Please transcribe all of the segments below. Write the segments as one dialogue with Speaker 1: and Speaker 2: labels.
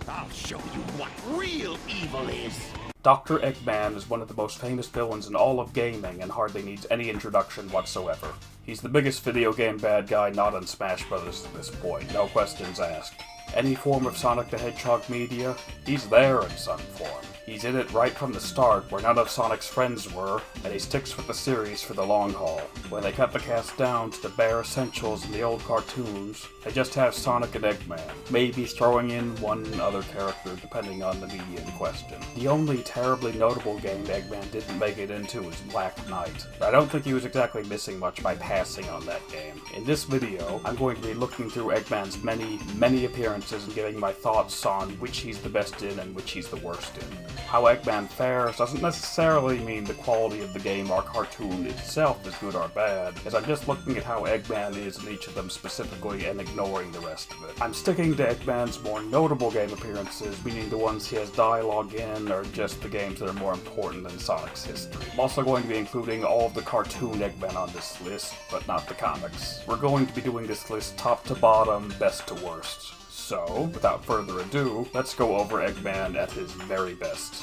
Speaker 1: I'll show you what real evil is.
Speaker 2: Dr. Eggman is one of the most famous villains in all of gaming and hardly needs any introduction whatsoever. He's the biggest video game bad guy not in Smash Bros. At this point, no questions asked. Any form of Sonic the Hedgehog media, he's there in some form. He's in it right from the start, where none of Sonic's friends were, and he sticks with the series for the long haul. When they cut the cast down to the bare essentials in the old cartoons, they just have Sonic and Eggman, maybe throwing in one other character depending on the media in question. The only terribly notable game Eggman didn't make it into was Black Knight. I don't think he was exactly missing much by passing on that game. In this video, I'm going to be looking through Eggman's many appearances and giving my thoughts on which he's the best in and which he's the worst in. How Eggman fares doesn't necessarily mean the quality of the game or cartoon itself is good or bad, as I'm just looking at how Eggman is in each of them specifically and ignoring the rest of it. I'm sticking to Eggman's more notable game appearances, meaning the ones he has dialogue in, or just the games that are more important in Sonic's history. I'm also going to be including all of the cartoon Eggman on this list, but not the comics. We're going to be doing this list top to bottom, best to worst. So, without further ado, let's go over Eggman at his very best.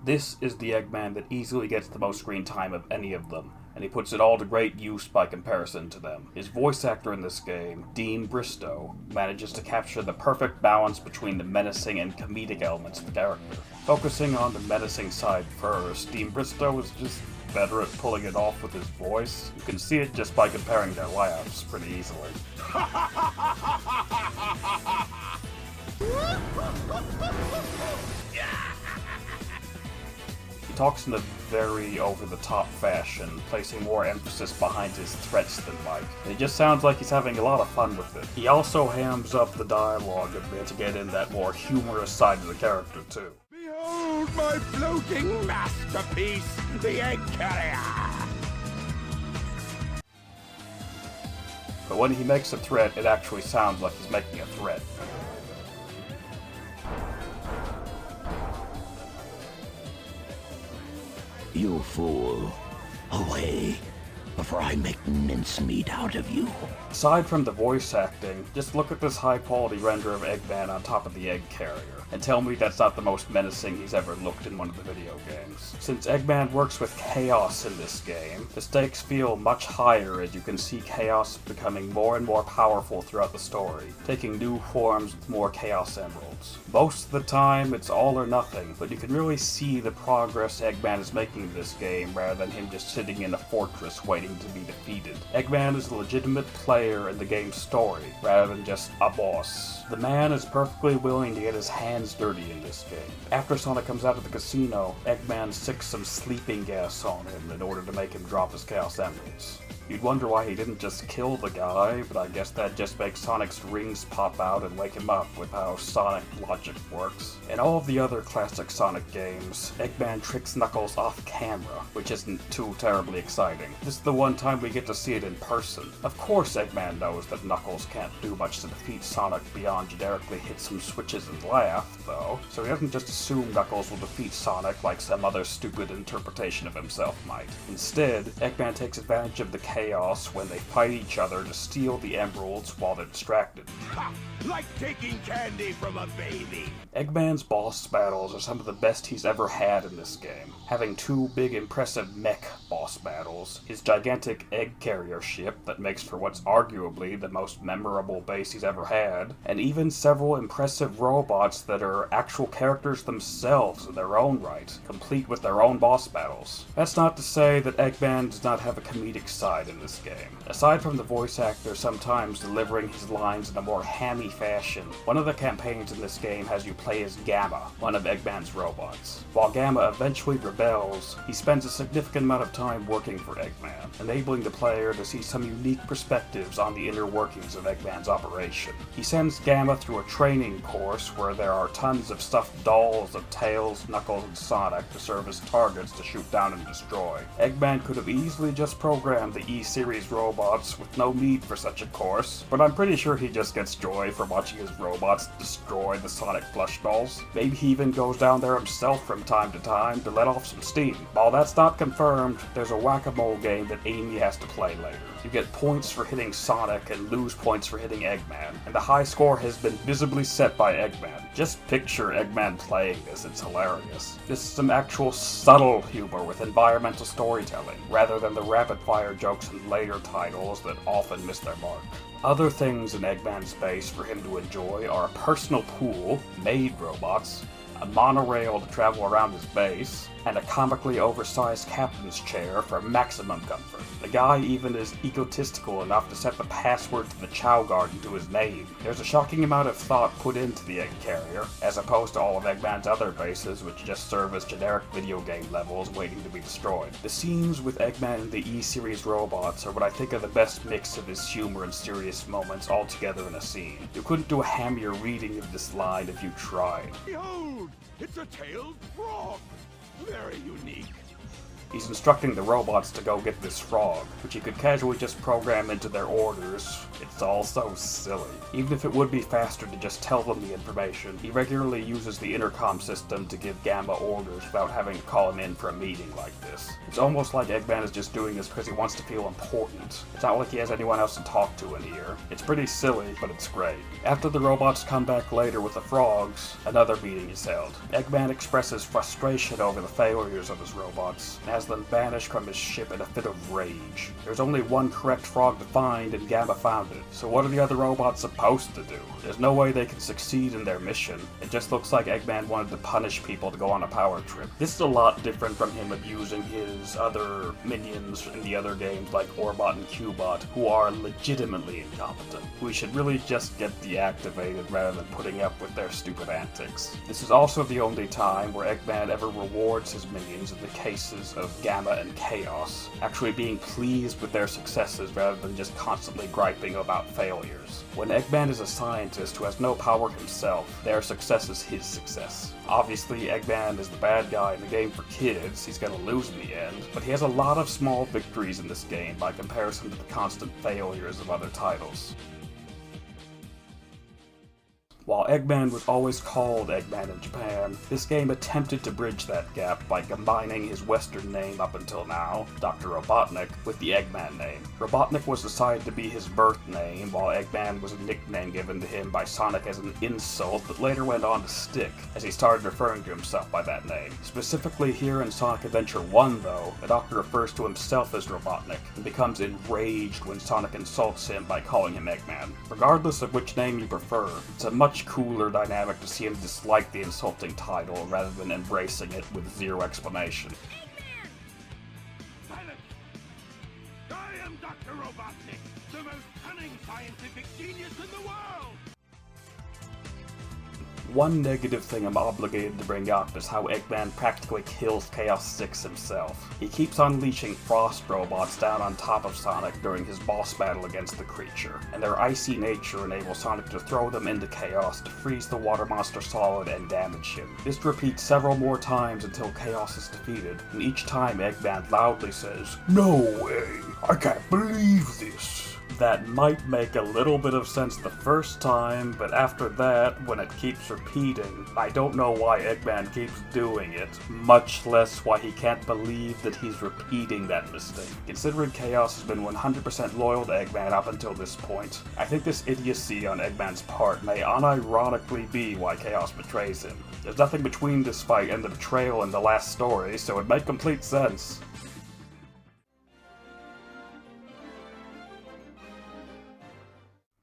Speaker 2: This is the Eggman that easily gets the most screen time of any of them, and he puts it all to great use by comparison to them. His voice actor in this game, Deem Bristow, manages to capture the perfect balance between the menacing and comedic elements of the character. Focusing on the menacing side first, Deem Bristow is just better at pulling it off with his voice. You can see it just by comparing their laughs pretty easily. He talks in a very over-the-top fashion, placing more emphasis behind his threats than Mike. And it just sounds like he's having a lot of fun with it. He also hams up the dialogue a bit to get in that more humorous side of the character, too.
Speaker 1: Behold my floating masterpiece, the egg carrier!
Speaker 2: But when he makes a threat, it actually sounds like he's making a threat.
Speaker 1: You fool. Away, before I make mincemeat out of you.
Speaker 2: Aside from the voice acting, just look at this high-quality render of Eggman on top of the egg carrier, and tell me that's not the most menacing he's ever looked in one of the video games. Since Eggman works with chaos in this game, the stakes feel much higher as you can see chaos becoming more and more powerful throughout the story, taking new forms with more Chaos Emeralds. Most of the time, it's all or nothing, but you can really see the progress Eggman is making in this game rather than him just sitting in a fortress waiting to be defeated. Eggman is a legitimate player in the game's story, rather than just a boss. The man is perfectly willing to get his hands dirty in this game. After Sonic comes out of the casino, Eggman sicks some sleeping gas on him in order to make him drop his Chaos Emeralds. You'd wonder why he didn't just kill the guy, but I guess that just makes Sonic's rings pop out and wake him up with how Sonic logic works. In all of the other classic Sonic games, Eggman tricks Knuckles off camera, which isn't too terribly exciting. This is the one time we get to see it in person. Of course Eggman knows that Knuckles can't do much to defeat Sonic beyond generically hit some switches and laugh, though, so he doesn't just assume Knuckles will defeat Sonic like some other stupid interpretation of himself might. Instead, Eggman takes advantage of the chaos when they fight each other to steal the emeralds while they're distracted.
Speaker 1: Ha! Like taking candy from a baby!
Speaker 2: Eggman's boss battles are some of the best he's ever had in this game. Having two big impressive mech boss battles, his gigantic egg carrier ship that makes for what's arguably the most memorable base he's ever had, and even several impressive robots that are actual characters themselves in their own right, complete with their own boss battles. That's not to say that Eggman does not have a comedic side in this game. Aside from the voice actor sometimes delivering his lines in a more hammy fashion, one of the campaigns in this game has you play as Gamma, one of Eggman's robots. While Gamma eventually rebels, he spends a significant amount of time working for Eggman, enabling the player to see some unique perspectives on the inner workings of Eggman's operation. He sends Gamma through a training course where there are tons of stuffed dolls of Tails, Knuckles, and Sonic to serve as targets to shoot down and destroy. Eggman could have easily just programmed the E-series robots with no need for such a course, but I'm pretty sure he just gets joy from watching his robots destroy the Sonic plush dolls. Maybe he even goes down there himself from time to time to let off some steam. While that's not confirmed, there's a whack-a-mole game that Amy has to play later. You get points for hitting Sonic and lose points for hitting Eggman, and the high score has been visibly set by Eggman. Just picture Eggman playing this, it's hilarious. This is some actual subtle humor with environmental storytelling, rather than the rapid-fire jokes in later titles that often miss their mark. Other things in Eggman's base for him to enjoy are a personal pool, maid robots, a monorail to travel around his base, and a comically oversized captain's chair for maximum comfort. The guy even is egotistical enough to set the password to the Chow Garden to his name. There's a shocking amount of thought put into the egg carrier, as opposed to all of Eggman's other bases, which just serve as generic video game levels waiting to be destroyed. The scenes with Eggman and the E-series robots are what I think are the best mix of his humor and serious moments all together in a scene. You couldn't do a hammier reading of this line if you tried.
Speaker 3: Behold! It's a tailed frog! Very unique.
Speaker 2: He's instructing the robots to go get this frog, which he could casually just program into their orders. It's all so silly. Even if it would be faster to just tell them the information, he regularly uses the intercom system to give Gamma orders without having to call him in for a meeting like this. It's almost like Eggman is just doing this because he wants to feel important. It's not like he has anyone else to talk to in here. It's pretty silly, but it's great. After the robots come back later with the frogs, another meeting is held. Eggman expresses frustration over the failures of his robots, and has them banished from his ship in a fit of rage. There's only one correct frog to find, and Gamma found it. So what are the other robots supposed to do? There's no way they can succeed in their mission. It just looks like Eggman wanted to punish people to go on a power trip. This is a lot different from him abusing his other minions in the other games like Orbot and Cubot, who are legitimately incompetent. We should really just get deactivated rather than putting up with their stupid antics. This is also the only time where Eggman ever rewards his minions in the cases of Gamma and Chaos, actually being pleased with their successes rather than just constantly griping about failures. When Eggman is a scientist who has no power himself, their success is his success. Obviously, Eggman is the bad guy in the game for kids, he's gonna lose in the end, but he has a lot of small victories in this game by comparison to the constant failures of other titles. While Eggman was always called Eggman in Japan, this game attempted to bridge that gap by combining his Western name up until now, Dr. Robotnik, with the Eggman name. Robotnik was decided to be his birth name, while Eggman was a nickname given to him by Sonic as an insult that later went on to stick, as he started referring to himself by that name. Specifically here in Sonic Adventure 1, though, the Doctor refers to himself as Robotnik, and becomes enraged when Sonic insults him by calling him Eggman. Regardless of which name you prefer, it's a much cooler dynamic to see him dislike the insulting title rather than embracing it with zero explanation.
Speaker 3: Silence! I am Dr. Robotnik, the most cunning scientific genius in the world!
Speaker 2: One negative thing I'm obligated to bring up is how Eggman practically kills Chaos 6 himself. He keeps unleashing frost robots down on top of Sonic during his boss battle against the creature, and their icy nature enables Sonic to throw them into Chaos to freeze the water monster solid and damage him. This repeats several more times until Chaos is defeated, and each time Eggman loudly says, "No way! I can't believe this!" That might make a little bit of sense the first time, but after that, when it keeps repeating, I don't know why Eggman keeps doing it, much less why he can't believe that he's repeating that mistake. Considering Chaos has been 100% loyal to Eggman up until this point, I think this idiocy on Eggman's part may unironically be why Chaos betrays him. There's nothing between this fight and the betrayal in the last story, so it makes complete sense.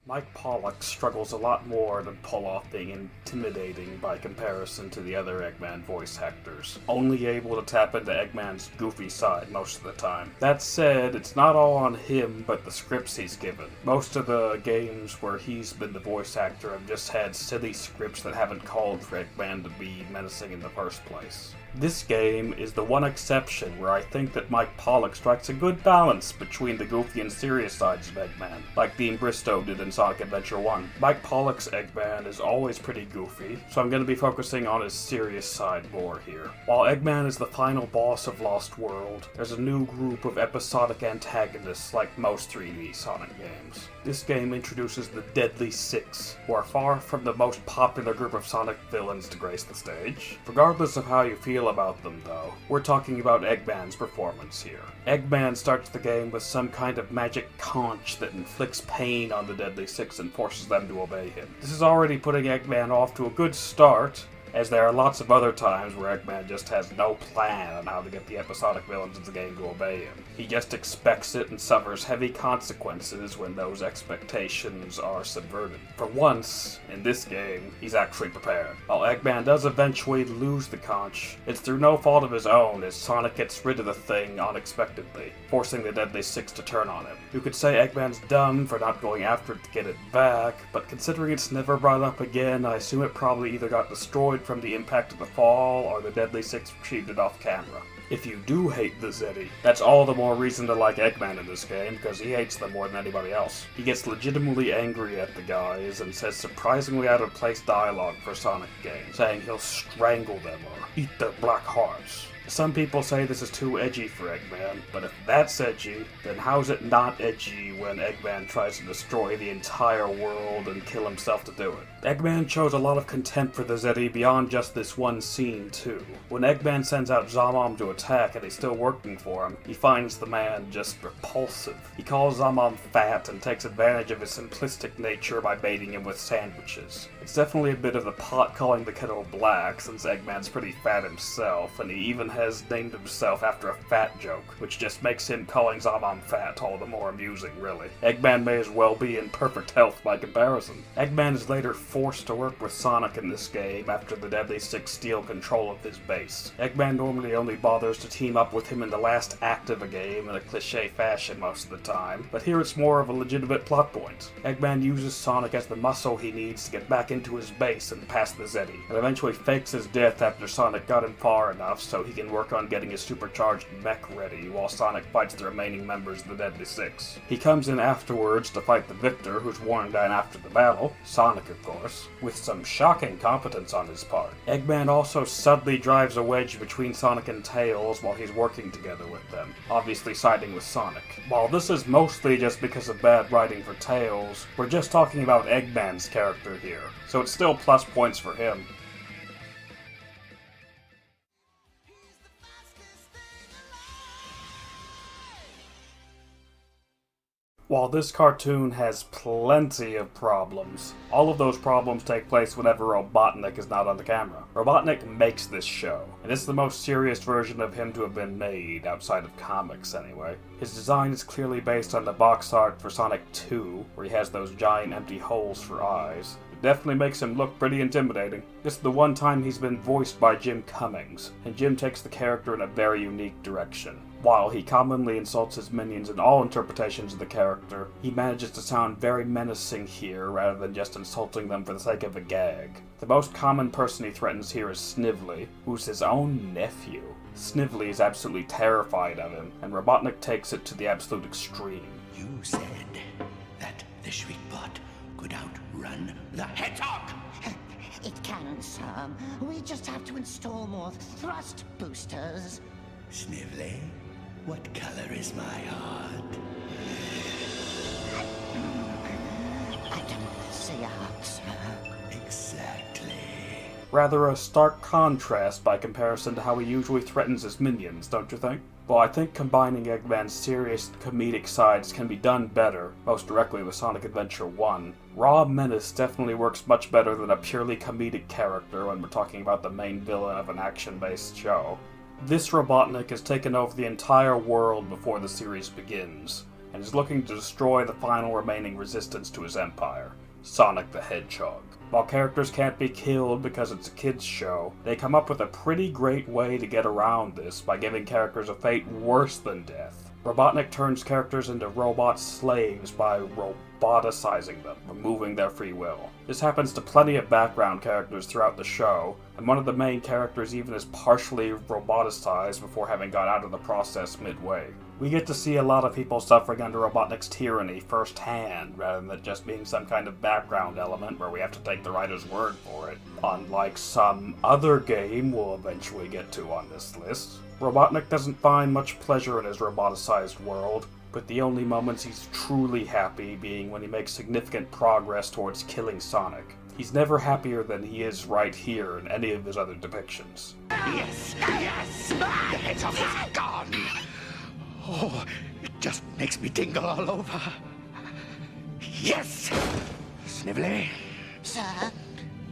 Speaker 2: Mike Pollock struggles a lot more to pull off being intimidating by comparison to the other Eggman voice actors, only able to tap into Eggman's goofy side most of the time. That said, it's not all on him, but the scripts he's given. Most of the games where he's been the voice actor have just had silly scripts that haven't called for Eggman to be menacing in the first place. This game is the one exception where I think that Mike Pollock strikes a good balance between the goofy and serious sides of Eggman, like Deem Bristow did in Sonic Adventure 1. Mike Pollock's Eggman is always pretty goofy, so I'm going to be focusing on his serious side more here. While Eggman is the final boss of Lost World, there's a new group of episodic antagonists like most 3D Sonic games. This game introduces the Deadly Six, who are far from the most popular group of Sonic villains to grace the stage. Regardless of how you feel about them though, we're talking about Eggman's performance here. Eggman starts the game with some kind of magic conch that inflicts pain on the Deadly Six and forces them to obey him. This is already putting Eggman off to a good start, as there are lots of other times where Eggman just has no plan on how to get the episodic villains of the game to obey him. He just expects it and suffers heavy consequences when those expectations are subverted. For once, in this game, he's actually prepared. While Eggman does eventually lose the conch, it's through no fault of his own as Sonic gets rid of the thing unexpectedly, forcing the Deadly Six to turn on him. You could say Eggman's dumb for not going after it to get it back, but considering it's never brought up again, I assume it probably either got destroyed from the impact of the fall, or the Deadly Six retrieved it off camera. If you do hate the Zeddy, that's all the more reason to like Eggman in this game, because he hates them more than anybody else. He gets legitimately angry at the guys and says surprisingly out-of-place dialogue for Sonic games, saying he'll strangle them or eat their black hearts. Some people say this is too edgy for Eggman, but if that's edgy, then how's it not edgy when Eggman tries to destroy the entire world and kill himself to do it? Eggman shows a lot of contempt for the Zeddy beyond just this one scene, too. When Eggman sends out Zamam to attack and he's still working for him, he finds the man just repulsive. He calls Zamam fat and takes advantage of his simplistic nature by baiting him with sandwiches. It's definitely a bit of the pot calling the kettle black, since Eggman's pretty fat himself, and he even has named himself after a fat joke, which just makes him calling Zamam fat all the more amusing, really. Eggman may as well be in perfect health by comparison. Eggman is later forced to work with Sonic in this game after the Deadly Six steal control of his base. Eggman normally only bothers to team up with him in the last act of a game in a cliche fashion most of the time, but here it's more of a legitimate plot point. Eggman uses Sonic as the muscle he needs to get back into his base and past the Zeddy, and eventually fakes his death after Sonic got him far enough so he can work on getting his supercharged mech ready while Sonic fights the remaining members of the Deadly Six. He comes in afterwards to fight the victor, who's worn down after the battle, Sonic of course, with some shocking competence on his part. Eggman also subtly drives a wedge between Sonic and Tails while he's working together with them, obviously siding with Sonic. While this is mostly just because of bad writing for Tails, we're just talking about Eggman's character here, so it's still plus points for him. While this cartoon has plenty of problems, all of those problems take place whenever Robotnik is not on the camera. Robotnik makes this show, and it's the most serious version of him to have been made, outside of comics anyway. His design is clearly based on the box art for Sonic 2, where he has those giant empty holes for eyes. It definitely makes him look pretty intimidating. This is the one time he's been voiced by Jim Cummings, and Jim takes the character in a very unique direction. While he commonly insults his minions in all interpretations of the character, he manages to sound very menacing here rather than just insulting them for the sake of a gag. The most common person he threatens here is Snively, who's his own nephew. Snively is absolutely terrified of him, and Robotnik takes it to the absolute extreme.
Speaker 1: You said that the Shriekbot could outrun the Hedgehog!
Speaker 4: It can, sir. We just have to install more thrust boosters.
Speaker 1: Snively, what color is my heart?
Speaker 4: I don't see out, sir.
Speaker 1: Exactly.
Speaker 2: Rather a stark contrast by comparison to how he usually threatens his minions, don't you think? Well, I think combining Eggman's serious comedic sides can be done better, most directly with Sonic Adventure 1. Raw menace definitely works much better than a purely comedic character when we're talking about the main villain of an action-based show. This Robotnik has taken over the entire world before the series begins, and is looking to destroy the final remaining resistance to his empire, Sonic the Hedgehog. While characters can't be killed because it's a kids' show, they come up with a pretty great way to get around this by giving characters a fate worse than death. Robotnik turns characters into robot slaves by roboticizing them, removing their free will. This happens to plenty of background characters throughout the show, and one of the main characters even is partially roboticized before having got out of the process midway. We get to see a lot of people suffering under Robotnik's tyranny firsthand, rather than just being some kind of background element where we have to take the writer's word for it. Unlike some other game we'll eventually get to on this list, Robotnik doesn't find much pleasure in his roboticized world, with the only moments he's truly happy being when he makes significant progress towards killing Sonic. He's never happier than he is right here in any of his other depictions.
Speaker 3: Yes! Yes! The hedgehog is gone! Oh, it just makes me tingle all over. Yes! Snivelly.
Speaker 4: Sir?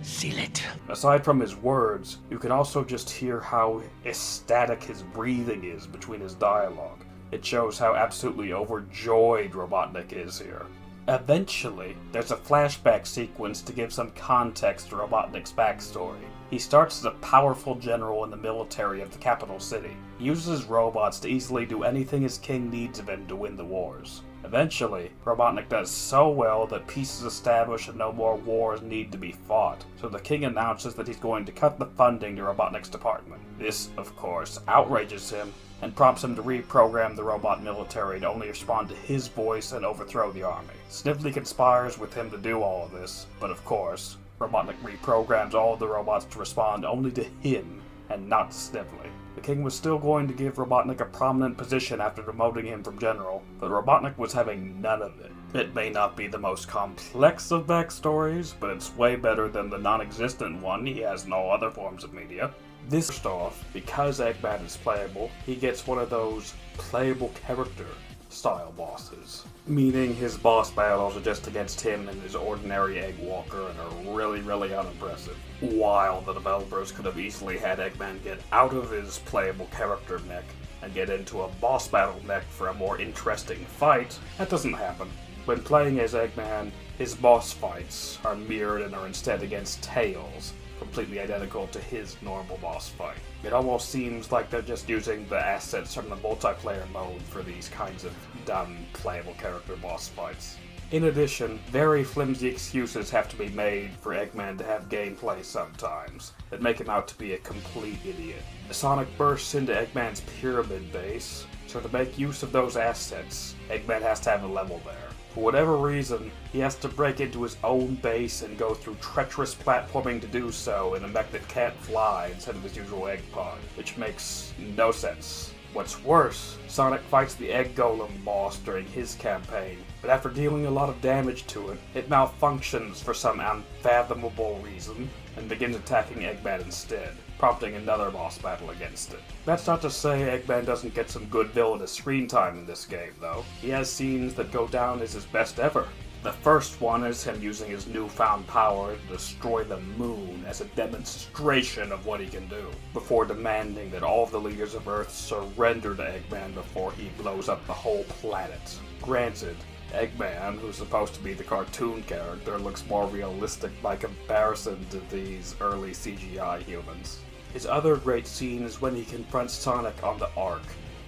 Speaker 3: Seal it.
Speaker 2: Aside from his words, you can also just hear how ecstatic his breathing is between his dialogue. It shows how absolutely overjoyed Robotnik is here. Eventually, there's a flashback sequence to give some context to Robotnik's backstory. He starts as a powerful general in the military of the capital city. He uses his robots to easily do anything his king needs of him to win the wars. Eventually, Robotnik does so well that peace is established and no more wars need to be fought, so the king announces that he's going to cut the funding to Robotnik's department. This, of course, outrages him, and prompts him to reprogram the robot military to only respond to his voice and overthrow the army. Snively conspires with him to do all of this, but of course, Robotnik reprograms all of the robots to respond only to him, and not to Snively. The king was still going to give Robotnik a prominent position after demoting him from general, but Robotnik was having none of it. It may not be the most complex of backstories, but it's way better than the non-existent one he has in all other forms of media. This first off, because Eggman is playable, he gets one of those playable character style bosses. Meaning his boss battles are just against him and his ordinary Egg Walker and are really unimpressive. While the developers could have easily had Eggman get out of his playable character mech and get into a boss battle mech for a more interesting fight, that doesn't happen. When playing as Eggman, his boss fights are mirrored and are instead against Tails, completely identical to his normal boss fight. It almost seems like they're just using the assets from the multiplayer mode for these kinds of dumb, playable character boss fights. In addition, very flimsy excuses have to be made for Eggman to have gameplay sometimes that make him out to be a complete idiot. Sonic bursts into Eggman's pyramid base, so to make use of those assets, Eggman has to have a level there. For whatever reason, he has to break into his own base and go through treacherous platforming to do so in a mech that can't fly instead of his usual egg pod, which makes no sense. What's worse, Sonic fights the Egg Golem boss during his campaign, but after dealing a lot of damage to it, it malfunctions for some unfathomable reason and begins attacking Eggman instead, prompting another boss battle against it. That's not to say Eggman doesn't get some good villainous screen time in this game, though. He has scenes that go down as his best ever. The first one is him using his newfound power to destroy the moon as a demonstration of what he can do, before demanding that all of the leaders of Earth surrender to Eggman before he blows up the whole planet. Granted, Eggman, who's supposed to be the cartoon character, looks more realistic by comparison to these early CGI humans. His other great scene is when he confronts Sonic on the Ark.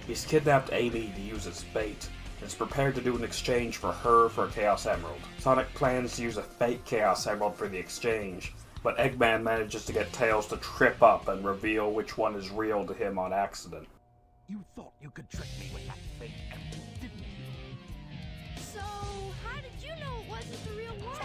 Speaker 2: He's kidnapped Amy to use as bait, and is prepared to do an exchange for her for a Chaos Emerald. Sonic plans to use a fake Chaos Emerald for the exchange, but Eggman manages to get Tails to trip up and reveal which one is real to him on accident.
Speaker 3: You thought you could trick me with that fake emerald, didn't you?
Speaker 5: So, how did you know it wasn't the real one?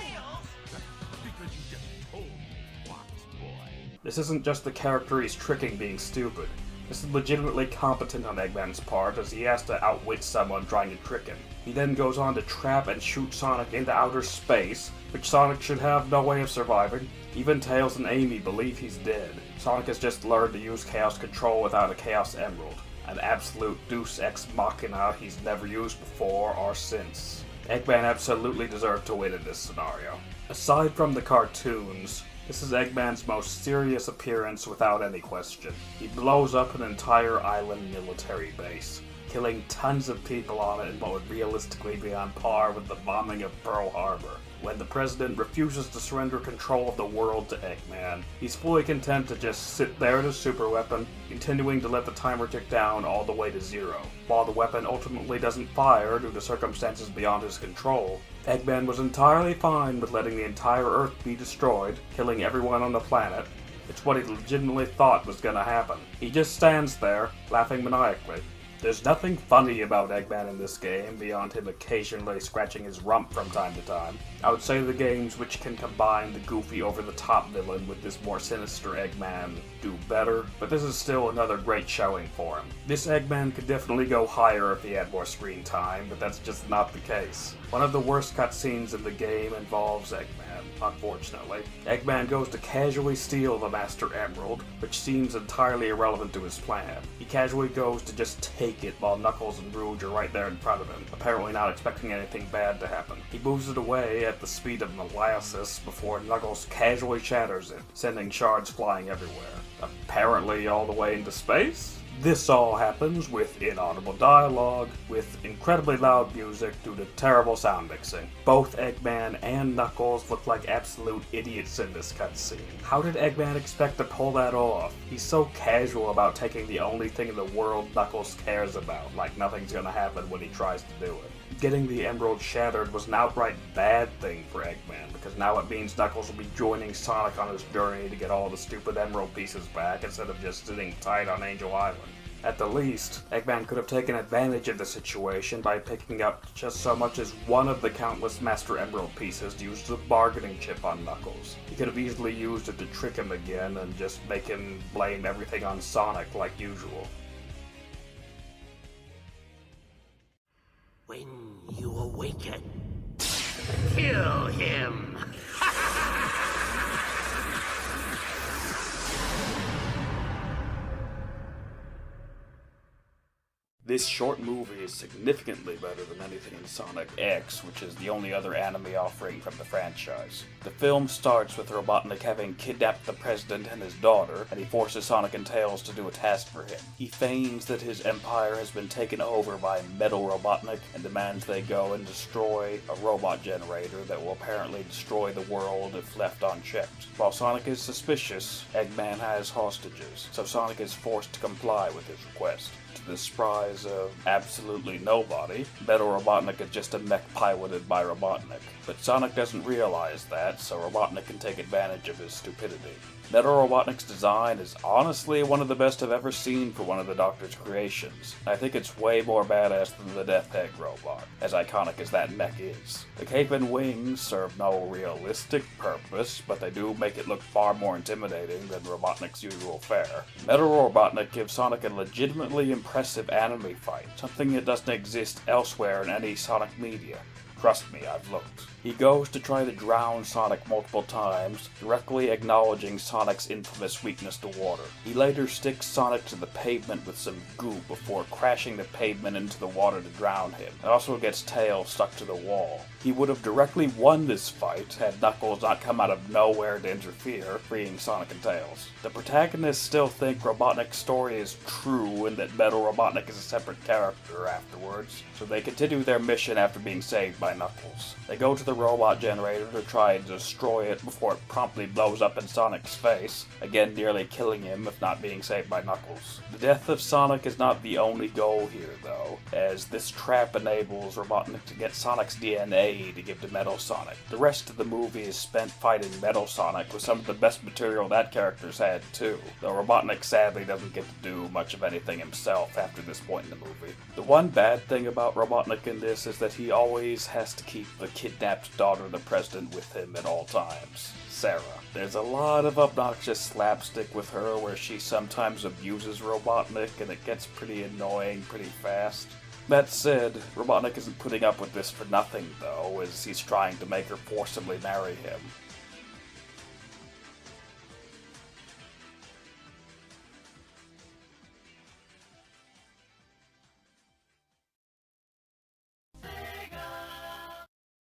Speaker 3: Because you just told me, Fox Boy.
Speaker 2: This isn't just the character he's tricking being stupid. This is legitimately competent on Eggman's part, as he has to outwit someone trying to trick him. He then goes on to trap and shoot Sonic into outer space, which Sonic should have no way of surviving. Even Tails and Amy believe he's dead. Sonic has just learned to use Chaos Control without a Chaos Emerald, an absolute Deus Ex Machina he's never used before or since. Eggman absolutely deserved to win in this scenario. Aside from the cartoons, this is Eggman's most serious appearance without any question. He blows up an entire island military base, killing tons of people on it in what would realistically be on par with the bombing of Pearl Harbor. When the president refuses to surrender control of the world to Eggman, he's fully content to just sit there at his super weapon, continuing to let the timer tick down all the way to 0. While the weapon ultimately doesn't fire due to circumstances beyond his control, Eggman was entirely fine with letting the entire Earth be destroyed, killing everyone on the planet. It's what he legitimately thought was gonna happen. He just stands there, laughing maniacally. There's nothing funny about Eggman in this game beyond him occasionally scratching his rump from time to time. I would say the games which can combine the goofy over-the-top villain with this more sinister Eggman do better, but this is still another great showing for him. This Eggman could definitely go higher if he had more screen time, but that's just not the case. One of the worst cutscenes in the game involves Eggman, unfortunately. Eggman goes to casually steal the Master Emerald, which seems entirely irrelevant to his plan. He casually goes to just take it while Knuckles and Rouge are right there in front of him, apparently not expecting anything bad to happen. He moves it away at the speed of molasses before Knuckles casually shatters it, sending shards flying everywhere, apparently all the way into space? This all happens with inaudible dialogue, with incredibly loud music due to terrible sound mixing. Both Eggman and Knuckles look like absolute idiots in this cutscene. How did Eggman expect to pull that off? He's so casual about taking the only thing in the world Knuckles cares about, like nothing's gonna happen when he tries to do it. Getting the Emerald shattered was an outright bad thing for Eggman, because now it means Knuckles will be joining Sonic on his journey to get all the stupid Emerald pieces back instead of just sitting tight on Angel Island. At the least, Eggman could have taken advantage of the situation by picking up just so much as one of the countless Master Emerald pieces to use as a bargaining chip on Knuckles. He could have easily used it to trick him again and just make him blame everything on Sonic like usual.
Speaker 1: When you awaken, kill him!
Speaker 2: This short movie is significantly better than anything in Sonic X, which is the only other anime offering from the franchise. The film starts with Robotnik having kidnapped the president and his daughter, and he forces Sonic and Tails to do a task for him. He feigns that his empire has been taken over by Metal Robotnik and demands they go and destroy a robot generator that will apparently destroy the world if left unchecked. While Sonic is suspicious, Eggman has hostages, so Sonic is forced to comply with his request. To the surprise of absolutely nobody, Metal Robotnik is just a mech piloted by Robotnik. But Sonic doesn't realize that, so Robotnik can take advantage of his stupidity. Metal Robotnik's design is honestly one of the best I've ever seen for one of the Doctor's creations. I think it's way more badass than the Death Egg robot, as iconic as that mech is. The cape and wings serve no realistic purpose, but they do make it look far more intimidating than Robotnik's usual fare. Metal Robotnik gives Sonic a legitimately impressive anime fight, something that doesn't exist elsewhere in any Sonic media. Trust me, I've looked. He goes to try to drown Sonic multiple times, directly acknowledging Sonic's infamous weakness to water. He later sticks Sonic to the pavement with some goo before crashing the pavement into the water to drown him. It also gets Tails stuck to the wall. He would have directly won this fight had Knuckles not come out of nowhere to interfere, freeing Sonic and Tails. The protagonists still think Robotnik's story is true and that Metal Robotnik is a separate character afterwards, so they continue their mission after being saved by Knuckles. They go to the robot generator to try and destroy it before it promptly blows up in Sonic's face, again nearly killing him if not being saved by Knuckles. The death of Sonic is not the only goal here though, as this trap enables Robotnik to get Sonic's DNA to give to Metal Sonic. The rest of the movie is spent fighting Metal Sonic with some of the best material that character's had too, though Robotnik sadly doesn't get to do much of anything himself after this point in the movie. The one bad thing about Robotnik in this is that he always has to keep the kidnapped daughter of the president with him at all times, Sarah. There's a lot of obnoxious slapstick with her where she sometimes abuses Robotnik and it gets pretty annoying pretty fast. That said, Robotnik isn't putting up with this for nothing though, as he's trying to make her forcibly marry him.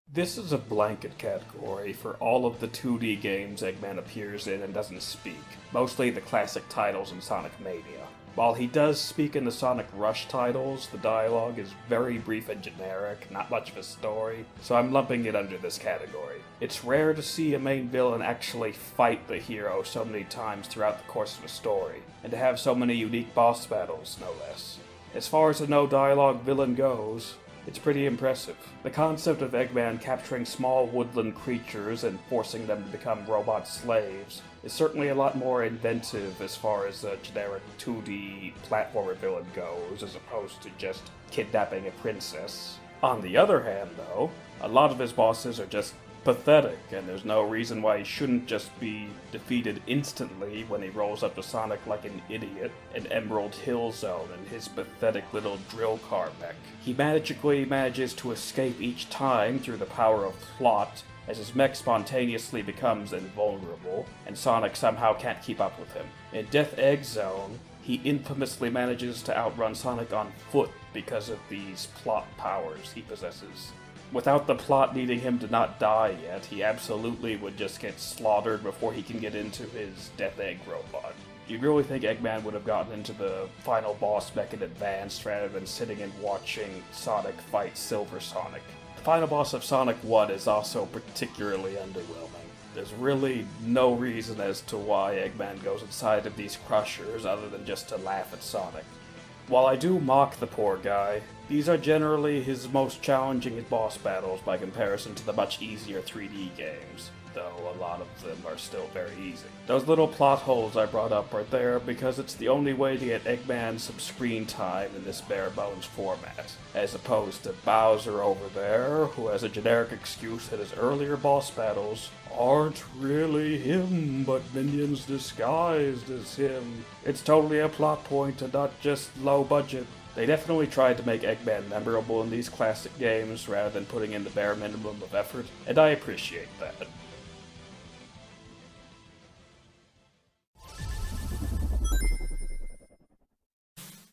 Speaker 2: This is a blanket category for all of the 2D games Eggman appears in and doesn't speak, mostly the classic titles in Sonic Mania. While he does speak in the Sonic Rush titles, the dialogue is very brief and generic, not much of a story, so I'm lumping it under this category. It's rare to see a main villain actually fight the hero so many times throughout the course of a story, and to have so many unique boss battles, no less. As far as a no-dialogue villain goes, it's pretty impressive. The concept of Eggman capturing small woodland creatures and forcing them to become robot slaves is certainly a lot more inventive as far as a generic 2D platformer villain goes, as opposed to just kidnapping a princess. On the other hand, though, a lot of his bosses are just pathetic, and there's no reason why he shouldn't just be defeated instantly when he rolls up to Sonic like an idiot in Emerald Hill Zone in his pathetic little drill car mech. He magically manages to escape each time through the power of plot, as his mech spontaneously becomes invulnerable, and Sonic somehow can't keep up with him. In Death Egg Zone, he infamously manages to outrun Sonic on foot because of these plot powers he possesses. Without the plot needing him to not die yet, he absolutely would just get slaughtered before he can get into his Death Egg robot. You'd really think Eggman would have gotten into the final boss mech in advance rather than sitting and watching Sonic fight Silver Sonic. The final boss of Sonic 1 is also particularly underwhelming. There's really no reason as to why Eggman goes inside of these crushers other than just to laugh at Sonic. While I do mock the poor guy, these are generally his most challenging boss battles by comparison to the much easier 3D games, though a lot of them are still very easy. Those little plot holes I brought up are there because it's the only way to get Eggman some screen time in this bare-bones format, as opposed to Bowser over there, who has a generic excuse that his earlier boss battles aren't really him, but minions disguised as him. It's totally a plot point and not just low budget. They definitely tried to make Eggman memorable in these classic games rather than putting in the bare minimum of effort, and I appreciate that.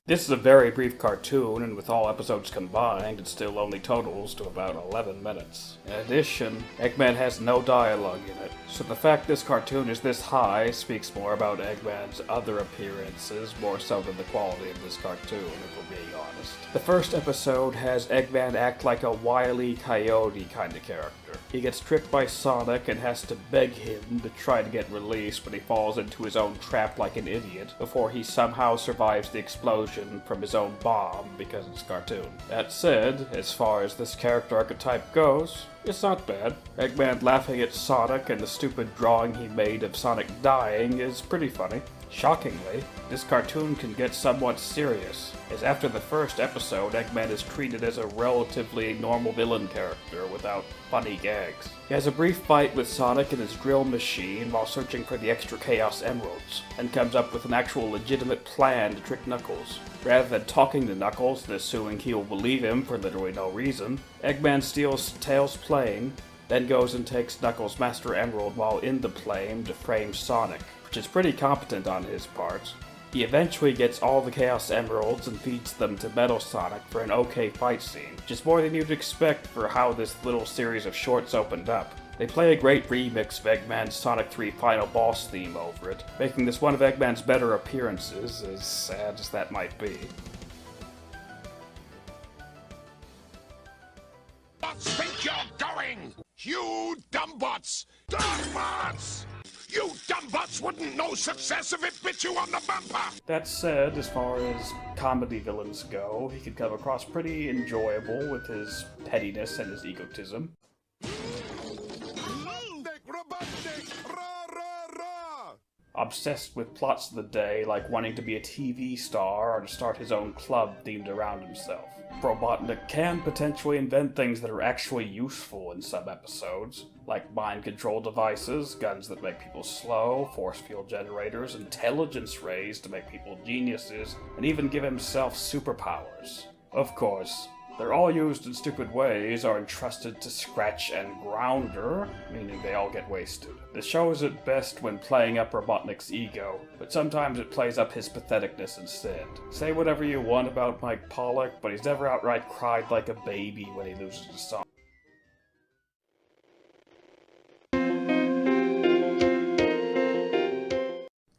Speaker 2: This is a very brief cartoon, and with all episodes combined, it still only totals to about 11 minutes. In addition, Eggman has no dialogue in it, so the fact this cartoon is this high speaks more about Eggman's other appearances, more so than the quality of this cartoon, if we're being honest. The first episode has Eggman act like a wily coyote kind of character. He gets tricked by Sonic and has to beg him to try to get released, but he falls into his own trap like an idiot before he somehow survives the explosion from his own bomb because it's a cartoon. That said, as far as this character archetype goes, it's not bad. Eggman laughing at Sonic and the stupid drawing he made of Sonic dying is pretty funny. Shockingly, this cartoon can get somewhat serious, as after the first episode, Eggman is treated as a relatively normal villain character without funny gags. He has a brief fight with Sonic and his drill machine while searching for the extra Chaos Emeralds, and comes up with an actual legitimate plan to trick Knuckles. Rather than talking to Knuckles and assuming he will believe him for literally no reason, Eggman steals Tails' plane, then goes and takes Knuckles' Master Emerald while in the plane to frame Sonic, which is pretty competent on his part. He eventually gets all the Chaos Emeralds and feeds them to Metal Sonic for an okay fight scene, which is more than you'd expect for how this little series of shorts opened up. They play a great remix of Eggman's Sonic 3 final boss theme over it, making this one of Eggman's better appearances, as sad as that might be.
Speaker 3: Think you're going? You dumbbots! Dumbbots! You dumbbots wouldn't know success if it bit you on the bumper!
Speaker 2: That said, as far as comedy villains go, he could come across pretty enjoyable with his pettiness and his egotism.
Speaker 3: Robotnik! Rah, rah, rah!
Speaker 2: Obsessed with plots of the day, like wanting to be a TV star or to start his own club themed around himself. Robotnik can potentially invent things that are actually useful in some episodes, like mind control devices, guns that make people slow, force field generators, intelligence rays to make people geniuses, and even give himself superpowers. Of course, they're all used in stupid ways, are entrusted to Scratch and Grounder, meaning they all get wasted. The show is at best when playing up Robotnik's ego, but sometimes it plays up his patheticness instead. Say whatever you want about Mike Pollock, but he's never outright cried like a baby when he loses a song.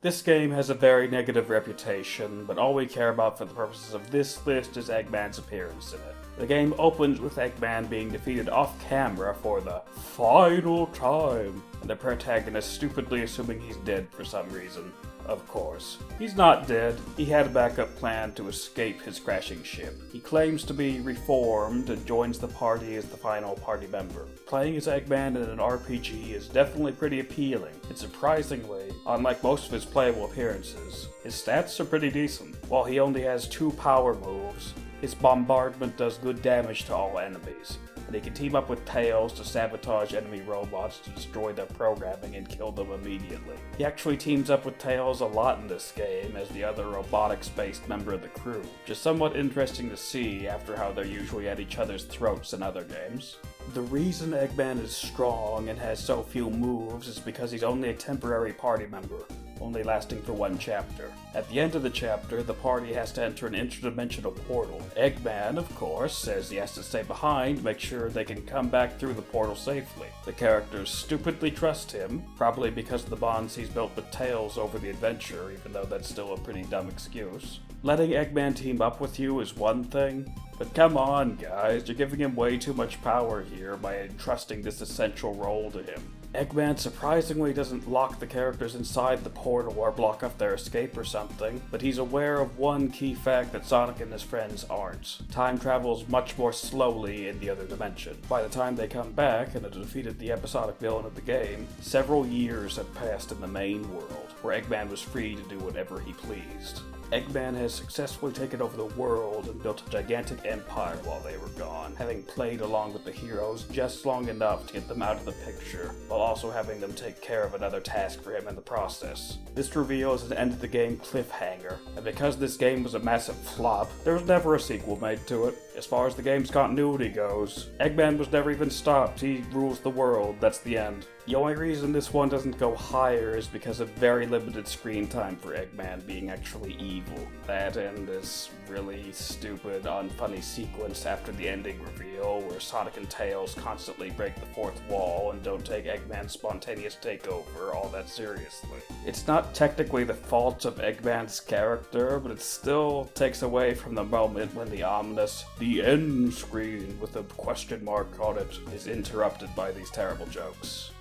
Speaker 2: This game has a very negative reputation, but all we care about for the purposes of this list is Eggman's appearance in it. The game opens with Eggman being defeated off camera for the final time, and the protagonist stupidly assuming he's dead for some reason. Of course. He's not dead. He had a backup plan to escape his crashing ship. He claims to be reformed and joins the party as the final party member. Playing as Eggman in an RPG is definitely pretty appealing, and surprisingly, unlike most of his playable appearances, his stats are pretty decent. While he only has 2 power moves, his bombardment does good damage to all enemies, and he can team up with Tails to sabotage enemy robots to destroy their programming and kill them immediately. He actually teams up with Tails a lot in this game as the other robotics-based member of the crew, which is somewhat interesting to see after how they're usually at each other's throats in other games. The reason Eggman is strong and has so few moves is because he's only a temporary party member, only lasting for 1 chapter. At the end of the chapter, the party has to enter an interdimensional portal. Eggman, of course, says he has to stay behind to make sure they can come back through the portal safely. The characters stupidly trust him, probably because of the bonds he's built with Tails over the adventure, even though that's still a pretty dumb excuse. Letting Eggman team up with you is one thing, but come on guys, you're giving him way too much power here by entrusting this essential role to him. Eggman surprisingly doesn't lock the characters inside the portal or block off their escape or something, but he's aware of one key fact that Sonic and his friends aren't. Time travels much more slowly in the other dimension. By the time they come back and have defeated the episodic villain of the game, several years have passed in the main world, where Eggman was free to do whatever he pleased. Eggman has successfully taken over the world and built a gigantic empire while they were gone, having played along with the heroes just long enough to get them out of the picture, while also having them take care of another task for him in the process. This reveal is an end of the game cliffhanger, and because this game was a massive flop, there was never a sequel made to it. As far as the game's continuity goes, Eggman was never even stopped. He rules the world, that's the end. The only reason this one doesn't go higher is because of very limited screen time for Eggman being actually evil. That and this really stupid, unfunny sequence after the ending reveal where Sonic and Tails constantly break the fourth wall and don't take Eggman's spontaneous takeover all that seriously. It's not technically the fault of Eggman's character, but it still takes away from the moment when the ominous "the end screen" with a question mark on it is interrupted by these terrible jokes.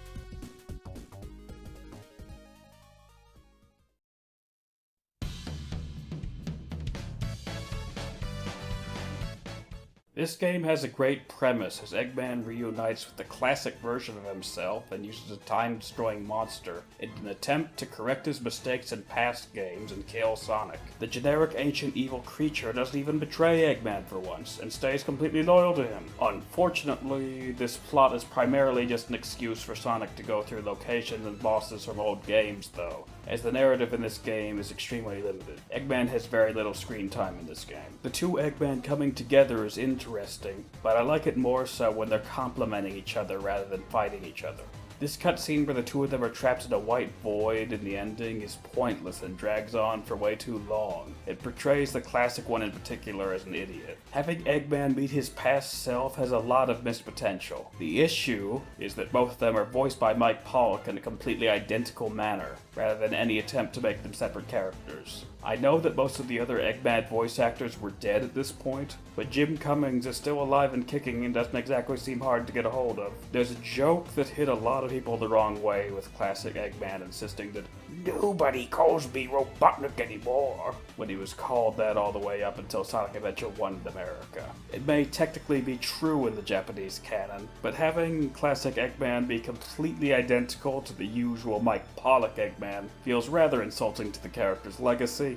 Speaker 2: This game has a great premise as Eggman reunites with the classic version of himself and uses a time-destroying monster in an attempt to correct his mistakes in past games and kill Sonic. The generic ancient evil creature doesn't even betray Eggman for once and stays completely loyal to him. Unfortunately, this plot is primarily just an excuse for Sonic to go through locations and bosses from old games though, as the narrative in this game is extremely limited. Eggman has very little screen time in this game. The two Eggman coming together is interesting, but I like it more so when they're complementing each other rather than fighting each other. This cutscene where the two of them are trapped in a white void in the ending is pointless and drags on for way too long. It portrays the classic one in particular as an idiot. Having Eggman meet his past self has a lot of missed potential. The issue is that both of them are voiced by Mike Pollock in a completely identical manner, rather than any attempt to make them separate characters. I know that most of the other Eggman voice actors were dead at this point, but Jim Cummings is still alive and kicking and doesn't exactly seem hard to get a hold of. There's a joke that hit a lot of people the wrong way with classic Eggman insisting that nobody calls me Robotnik anymore, when he was called that all the way up until Sonic Adventure 1 in America. It may technically be true in the Japanese canon, but having classic Eggman be completely identical to the usual Mike Pollock Eggman feels rather insulting to the character's legacy.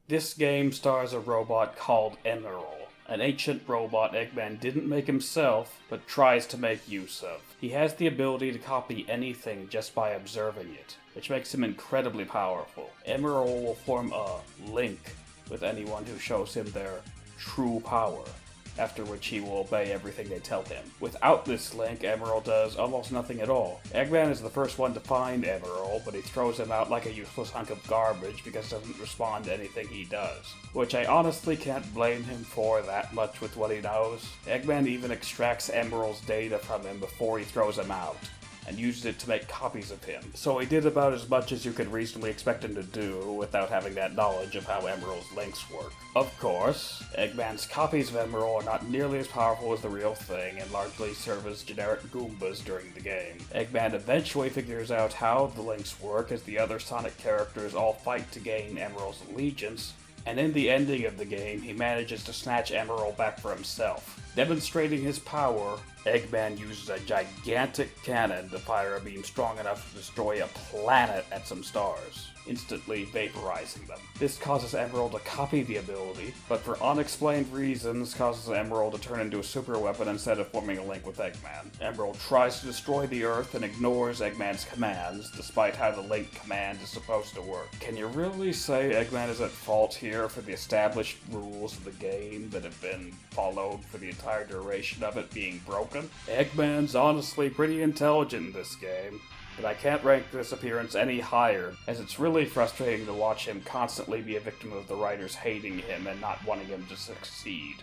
Speaker 2: This game stars a robot called Emerald, an ancient robot Eggman didn't make himself, but tries to make use of. He has the ability to copy anything just by observing it, which makes him incredibly powerful. Emerald will form a link with anyone who shows him their true power. after which he will obey everything they tell him. Without this link, Emerald does almost nothing at all. Eggman is the first one to find Emerald, but he throws him out like a useless hunk of garbage because he doesn't respond to anything he does. Which I honestly can't blame him for that much with what he knows. Eggman even extracts Emerald's data from him before he throws him out, and uses it to make copies of him. So he did about as much as you could reasonably expect him to do without having that knowledge of how Emerald's links work. Of course, Eggman's copies of Emerald are not nearly as powerful as the real thing and largely serve as generic Goombas during the game. Eggman eventually figures out how the links work as the other Sonic characters all fight to gain Emerald's allegiance, and in the ending of the game, he manages to snatch Emerald back for himself. Demonstrating his power, Eggman uses a gigantic cannon to fire a beam strong enough to destroy a planet at some stars, instantly vaporizing them. This causes Emerald to copy the ability, but for unexplained reasons causes Emerald to turn into a super weapon instead of forming a link with Eggman. Emerald tries to destroy the Earth and ignores Eggman's commands, despite how the link command is supposed to work. Can you really say Eggman is at fault here for the established rules of the game that have been followed for the entire duration of it being broken? Eggman's honestly pretty intelligent in this game, but I can't rank this appearance any higher, as it's really frustrating to watch him constantly be a victim of the writers hating him and not wanting him to succeed.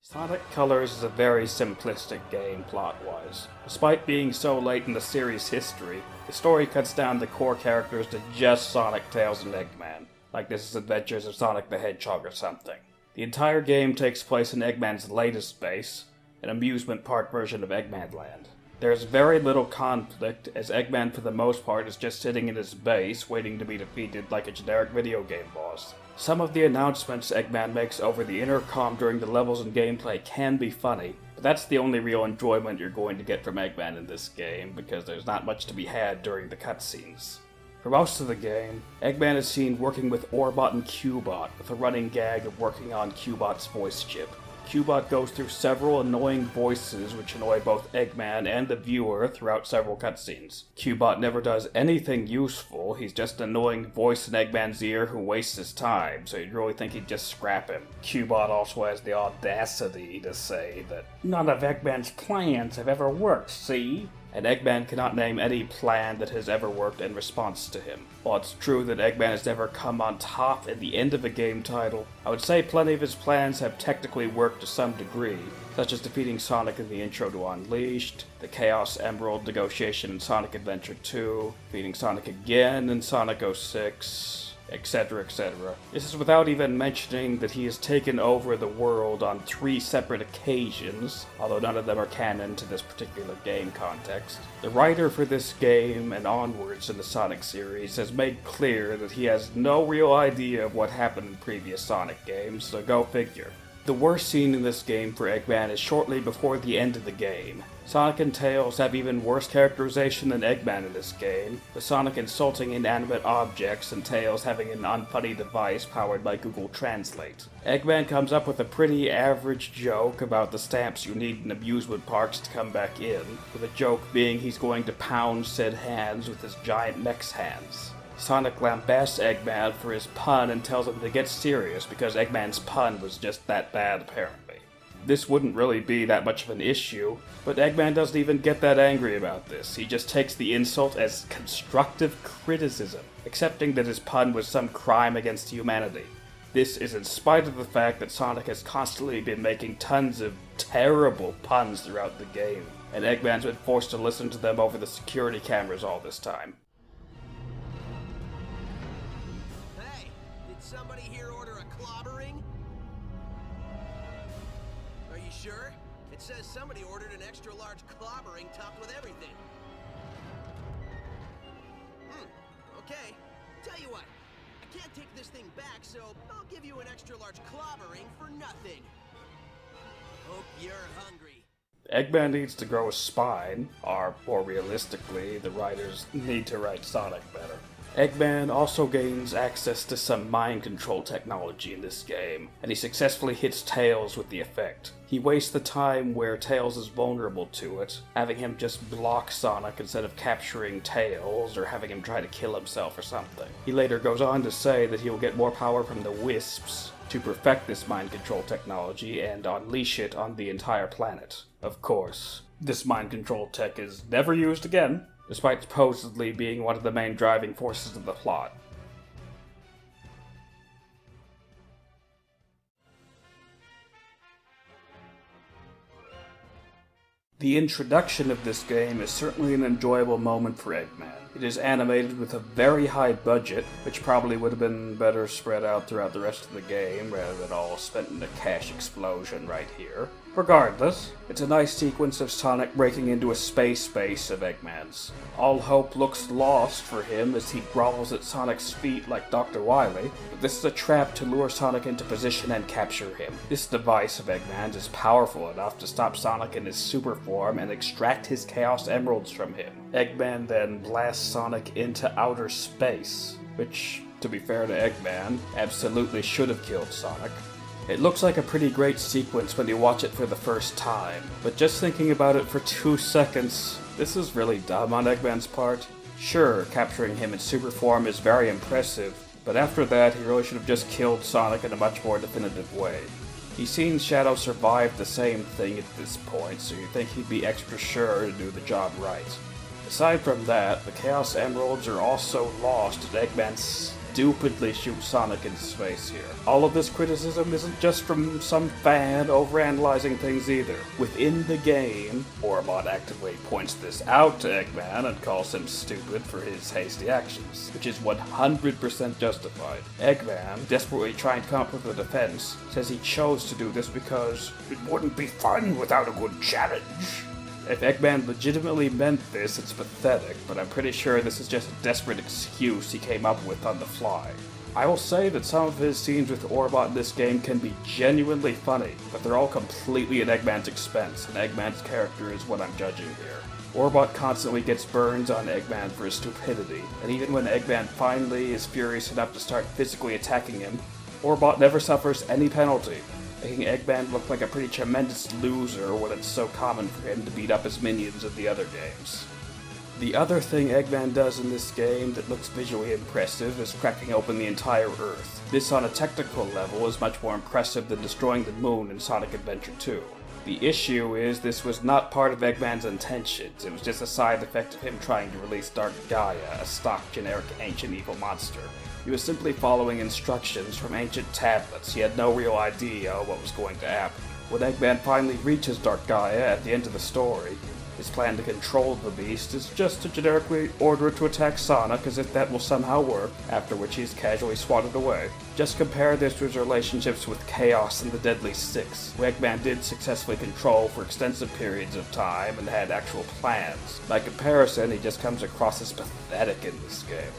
Speaker 2: Sonic Colors is a very simplistic game plot-wise. Despite being so late in the series' history, the story cuts down the core characters to just Sonic, Tails, and Eggman, like this is Adventures of Sonic the Hedgehog or something. The entire game takes place in Eggman's latest base, an amusement park version of Eggman Land. There's very little conflict, as Eggman for the most part is just sitting in his base waiting to be defeated like a generic video game boss. Some of the announcements Eggman makes over the intercom during the levels and gameplay can be funny, but that's the only real enjoyment you're going to get from Eggman in this game, because there's not much to be had during the cutscenes. For most of the game, Eggman is seen working with Orbot and Cubot, with a running gag of working on Cubot's voice chip. Cubot goes through several annoying voices which annoy both Eggman and the viewer throughout several cutscenes. Cubot never does anything useful, he's just an annoying voice in Eggman's ear who wastes his time, so you'd really think he'd just scrap him. Cubot also has the audacity to say that none of Eggman's plans have ever worked, see? And Eggman cannot name any plan that has ever worked in response to him. While it's true that Eggman has never come on top at the end of a game title, I would say plenty of his plans have technically worked to some degree, such as defeating Sonic in the intro to Unleashed, the Chaos Emerald negotiation in Sonic Adventure 2, defeating Sonic again in Sonic 06, etc., etc. This is without even mentioning that he has taken over the world on 3 separate occasions, although none of them are canon to this particular game context. The writer for this game and onwards in the Sonic series has made clear that he has no real idea of what happened in previous Sonic games, so go figure. The worst scene in this game for Eggman is shortly before the end of the game. Sonic and Tails have even worse characterization than Eggman in this game, with Sonic insulting inanimate objects and Tails having an unfunny device powered by Google Translate. Eggman comes up with a pretty average joke about the stamps you need in amusement parks to come back in, with a joke being he's going to pound said hands with his giant mech's hands. Sonic lambasts Eggman for his pun and tells him to get serious because Eggman's pun was just that bad apparently. This wouldn't really be that much of an issue, but Eggman doesn't even get that angry about this. He just takes the insult as constructive criticism, accepting that his pun was some crime against humanity. This is in spite of the fact that Sonic has constantly been making tons of terrible puns throughout the game, and Eggman's been forced to listen to them over the security cameras all this time.
Speaker 6: Hey, did somebody here order a clobbering? Are you sure? It says somebody ordered an extra large clobbering topped with everything. Okay. Tell you what, I can't take this thing back, so I'll give you an extra large clobbering for nothing. Hope you're hungry.
Speaker 2: Eggman needs to grow a spine, or more realistically, the writers need to write Sonic better. Eggman also gains access to some mind control technology in this game, and he successfully hits Tails with the effect. He wastes the time where Tails is vulnerable to it, having him just block Sonic instead of capturing Tails or having him try to kill himself or something. He later goes on to say that he will get more power from the Wisps to perfect this mind control technology and unleash it on the entire planet. Of course, this mind control tech is never used again, despite supposedly being one of the main driving forces of the plot. The introduction of this game is certainly an enjoyable moment for Eggman. It is animated with a very high budget, which probably would have been better spread out throughout the rest of the game, rather than all spent in a cash explosion right here. Regardless, it's a nice sequence of Sonic breaking into a space base of Eggman's. All hope looks lost for him as he grovels at Sonic's feet like Dr. Wily, but this is a trap to lure Sonic into position and capture him. This device of Eggman's is powerful enough to stop Sonic in his super form and extract his Chaos Emeralds from him. Eggman then blasts Sonic into outer space, which, to be fair to Eggman, absolutely should have killed Sonic. It looks like a pretty great sequence when you watch it for the first time, but just thinking about it for 2 seconds, this is really dumb on Eggman's part. Sure, capturing him in super form is very impressive, but after that he really should have just killed Sonic in a much more definitive way. He's seen Shadow survive the same thing at this point, so you'd think he'd be extra sure to do the job right. Aside from that, the Chaos Emeralds are also lost as Eggman stupidly shoots Sonic into space here. All of this criticism isn't just from some fan overanalyzing things either. Within the game, Warlord actively points this out to Eggman and calls him stupid for his hasty actions, which is 100% justified. Eggman, desperately trying to come up with a defense, says he chose to do this because it wouldn't be fun without a good challenge. If Eggman legitimately meant this, it's pathetic, but I'm pretty sure this is just a desperate excuse he came up with on the fly. I will say that some of his scenes with Orbot in this game can be genuinely funny, but they're all completely at Eggman's expense, and Eggman's character is what I'm judging here. Orbot constantly gets burns on Eggman for his stupidity, and even when Eggman finally is furious enough to start physically attacking him, Orbot never suffers any penalty, making Eggman look like a pretty tremendous loser when it's so common for him to beat up his minions in the other games. The other thing Eggman does in this game that looks visually impressive is cracking open the entire Earth. This on a technical level is much more impressive than destroying the moon in Sonic Adventure 2. The issue is this was not part of Eggman's intentions, it was just a side effect of him trying to release Dark Gaia, a stock generic ancient evil monster. He was simply following instructions from ancient tablets. He had no real idea what was going to happen. When Eggman finally reaches Dark Gaia at the end of the story, his plan to control the beast is just to generically order it to attack Sonic as if that will somehow work, after which he's casually swatted away. Just compare this to his relationships with Chaos and the Deadly Six, who Eggman did successfully control for extensive periods of time and had actual plans. By comparison, he just comes across as pathetic in this game.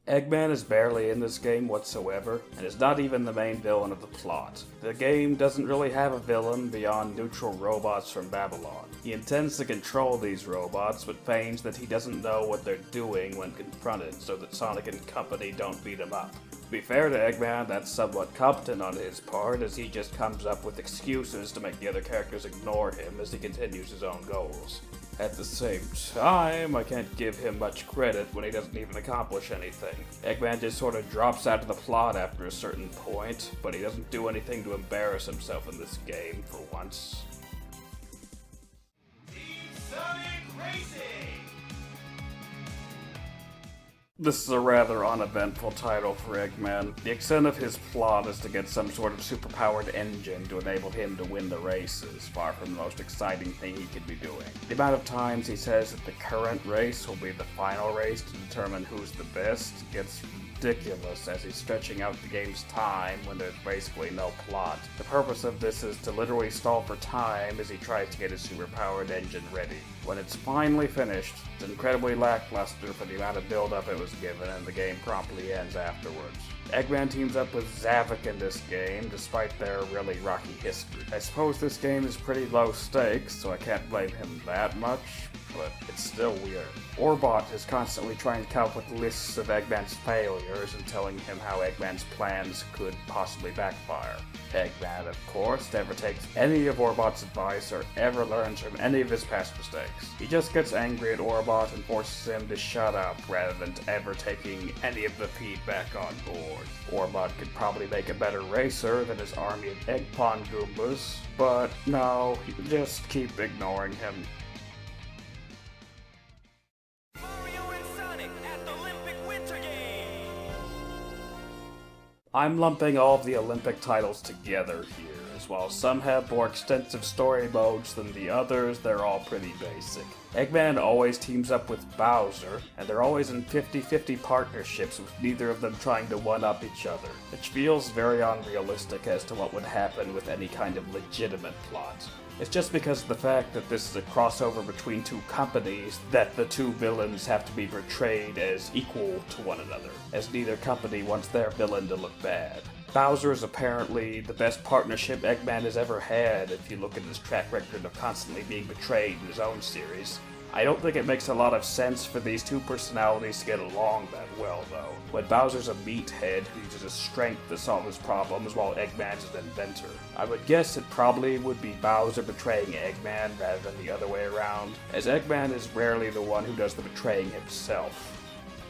Speaker 2: Eggman is barely in this game whatsoever, and is not even the main villain of the plot. The game doesn't really have a villain beyond neutral robots from Babylon. He intends to control these robots, but feigns that he doesn't know what they're doing when confronted, so that Sonic and company don't beat him up. To be fair to Eggman, that's somewhat competent on his part, as he just comes up with excuses to make the other characters ignore him as he continues his own goals. At the same time, I can't give him much credit when he doesn't even accomplish anything. Eggman just sort of drops out of the plot after a certain point, but he doesn't do anything to embarrass himself in this game for once. This is a rather uneventful title for Eggman. The extent of his plot is to get some sort of superpowered engine to enable him to win the races, far from the most exciting thing he could be doing. The amount of times he says that the current race will be the final race to determine who's the best gets ridiculous as he's stretching out the game's time when there's basically no plot. The purpose of this is to literally stall for time as he tries to get his superpowered engine ready. When it's finally finished, it's incredibly lackluster for the amount of build-up it was given, and the game promptly ends afterwards. Eggman teams up with Zavok in this game, despite their really rocky history. I suppose this game is pretty low stakes, so I can't blame him that much, but it's still weird. Orbot is constantly trying to come up with lists of Eggman's failures and telling him how Eggman's plans could possibly backfire. Eggman, of course, never takes any of Orbot's advice or ever learns from any of his past mistakes. He just gets angry at Orbot and forces him to shut up rather than ever taking any of the feedback on board. Orbot could probably make a better racer than his army of Eggpon Goombas, but no, just keep ignoring him.
Speaker 7: Mario and Sonic at the Olympic Winter Games!
Speaker 2: I'm lumping all of the Olympic titles together here, as while some have more extensive story modes than the others, they're all pretty basic. Eggman always teams up with Bowser, and they're always in 50-50 partnerships with neither of them trying to one-up each other, which feels very unrealistic as to what would happen with any kind of legitimate plot. It's just because of the fact that this is a crossover between two companies that the two villains have to be portrayed as equal to one another, as neither company wants their villain to look bad. Bowser is apparently the best partnership Eggman has ever had if you look at his track record of constantly being betrayed in his own series. I don't think it makes a lot of sense for these two personalities to get along that well, though. When Bowser's a meathead who uses his strength to solve his problems while Eggman's an inventor. I would guess it probably would be Bowser betraying Eggman rather than the other way around, as Eggman is rarely the one who does the betraying himself.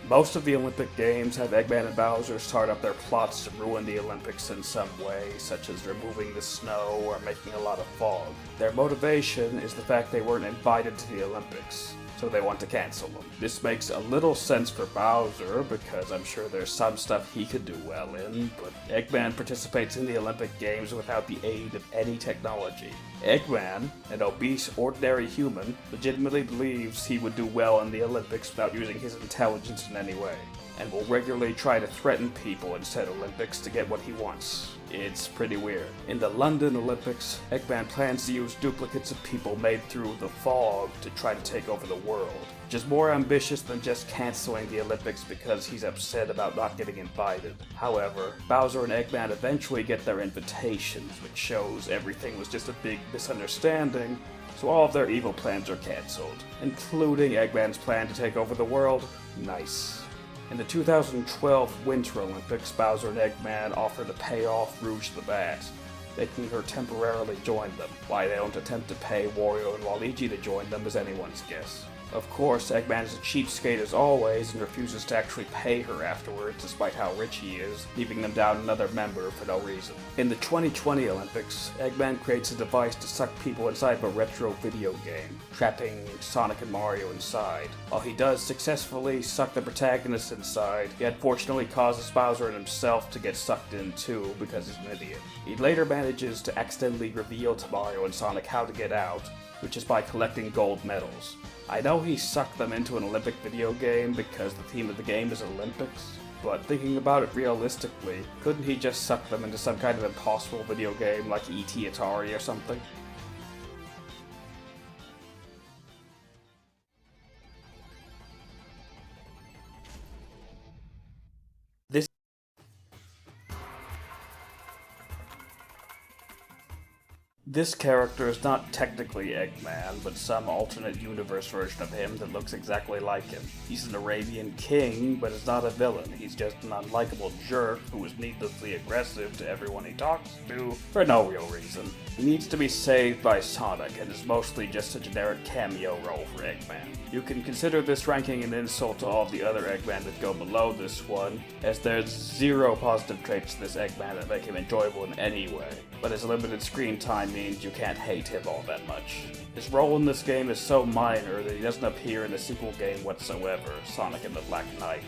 Speaker 2: Most of the Olympic Games have Eggman and Bowser start up their plots to ruin the Olympics in some way, such as removing the snow or making a lot of fog. Their motivation is the fact they weren't invited to the Olympics, so they want to cancel them. This makes a little sense for Bowser, because I'm sure there's some stuff he could do well in, but Eggman participates in the Olympic Games without the aid of any technology. Eggman, an obese, ordinary human, legitimately believes he would do well in the Olympics without using his intelligence in any way, and will regularly try to threaten people in said Olympics to get what he wants. It's pretty weird. In the London Olympics, Eggman plans to use duplicates of people made through the fog to try to take over the world, which is more ambitious than just canceling the Olympics because he's upset about not getting invited. However, Bowser and Eggman eventually get their invitations, which shows everything was just a big misunderstanding, so all of their evil plans are cancelled, including Eggman's plan to take over the world. Nice. In the 2012 Winter Olympics, Bowser and Eggman offer to pay off Rouge the Bat, making her temporarily join them. Why they don't attempt to pay Wario and Waluigi to join them is anyone's guess. Of course, Eggman is a cheapskate as always and refuses to actually pay her afterwards despite how rich he is, leaving them down another member for no reason. In the 2020 Olympics, Eggman creates a device to suck people inside of a retro video game, trapping Sonic and Mario inside. While he does successfully suck the protagonist inside, he unfortunately causes Bowser and himself to get sucked in too because he's an idiot. He later manages to accidentally reveal to Mario and Sonic how to get out, which is by collecting gold medals. I know he sucked them into an Olympic video game because the theme of the game is Olympics, but thinking about it realistically, couldn't he just suck them into some kind of impossible video game like E.T. Atari or something? This character is not technically Eggman, but some alternate universe version of him that looks exactly like him. He's an Arabian king, but is not a villain. He's just an unlikable jerk who is needlessly aggressive to everyone he talks to for no real reason. He needs to be saved by Sonic, and is mostly just a generic cameo role for Eggman. You can consider this ranking an insult to all of the other Eggman that go below this one, as there's zero positive traits to this Eggman that make him enjoyable in any way, but his limited screen time means you can't hate him all that much. His role in this game is so minor that he doesn't appear in the sequel game whatsoever, Sonic and the Black Knight.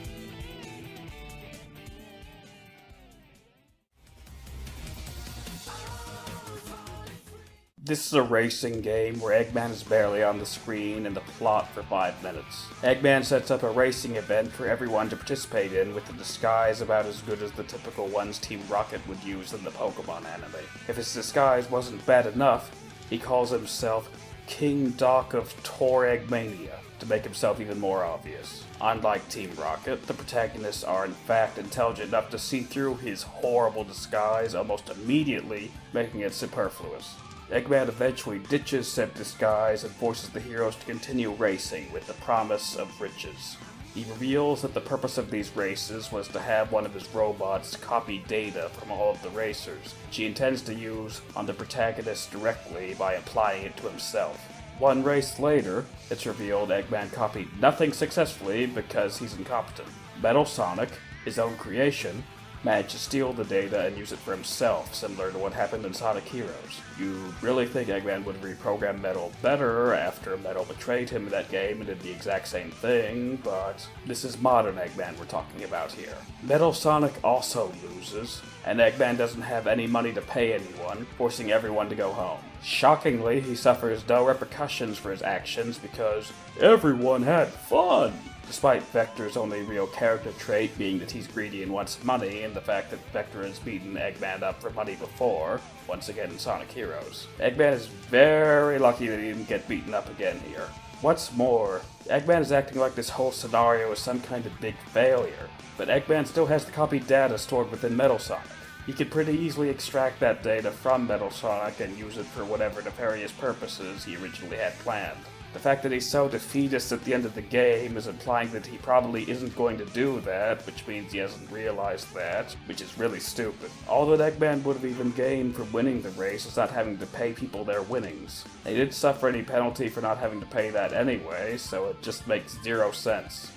Speaker 2: This is a racing game where Eggman is barely on the screen and the plot for 5 minutes. Eggman sets up a racing event for everyone to participate in with a disguise about as good as the typical ones Team Rocket would use in the Pokemon anime. If his disguise wasn't bad enough, he calls himself King Doc of Eggmania to make himself even more obvious. Unlike Team Rocket, the protagonists are in fact intelligent enough to see through his horrible disguise almost immediately, making it superfluous. Eggman eventually ditches said disguise and forces the heroes to continue racing with the promise of riches. He reveals that the purpose of these races was to have one of his robots copy data from all of the racers, which he intends to use on the protagonists directly by applying it to himself. One race later, it's revealed Eggman copied nothing successfully because he's incompetent. Metal Sonic, his own creation, managed to steal the data and use it for himself, similar to what happened in Sonic Heroes. You really think Eggman would reprogram Metal better after Metal betrayed him in that game and did the exact same thing, but this is modern Eggman we're talking about here. Metal Sonic also loses, and Eggman doesn't have any money to pay anyone, forcing everyone to go home. Shockingly, he suffers no repercussions for his actions because everyone had fun! Despite Vector's only real character trait being that he's greedy and wants money, and the fact that Vector has beaten Eggman up for money before, once again in Sonic Heroes. Eggman is very lucky that he didn't get beaten up again here. What's more, Eggman is acting like this whole scenario is some kind of big failure, but Eggman still has the copied data stored within Metal Sonic. He could pretty easily extract that data from Metal Sonic and use it for whatever nefarious purposes he originally had planned. The fact that he's so defeatist at the end of the game is implying that he probably isn't going to do that, which means he hasn't realized that, which is really stupid. All that Eggman would have even gained from winning the race is not having to pay people their winnings. He didn't suffer any penalty for not having to pay that anyway, so it just makes 0 sense.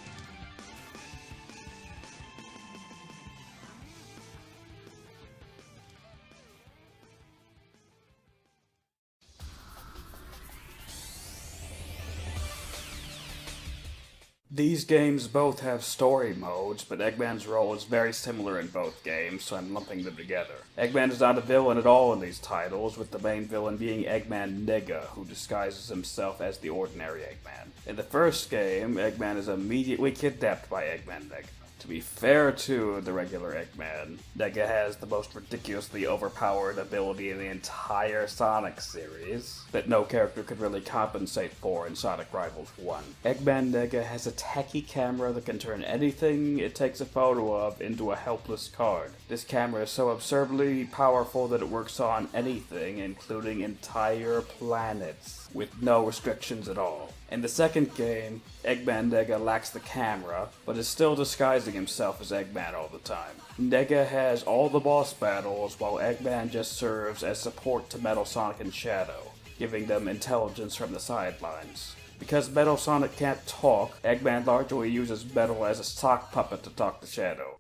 Speaker 2: These games both have story modes, but Eggman's role is very similar in both games, so I'm lumping them together. Eggman is not a villain at all in these titles, with the main villain being Eggman Nega, who disguises himself as the ordinary Eggman. In the first game, Eggman is immediately kidnapped by Eggman Nega. To be fair to the regular Eggman, Nega has the most ridiculously overpowered ability in the entire Sonic series that no character could really compensate for in Sonic Rivals 1. Eggman Nega has a tacky camera that can turn anything it takes a photo of into a helpless card. This camera is so absurdly powerful that it works on anything, including entire planets, with no restrictions at all. In the second game, Eggman Nega lacks the camera, but is still disguising himself as Eggman all the time. Nega has all the boss battles, while Eggman just serves as support to Metal Sonic and Shadow, giving them intelligence from the sidelines. Because Metal Sonic can't talk, Eggman largely uses Metal as a sock puppet to talk to Shadow.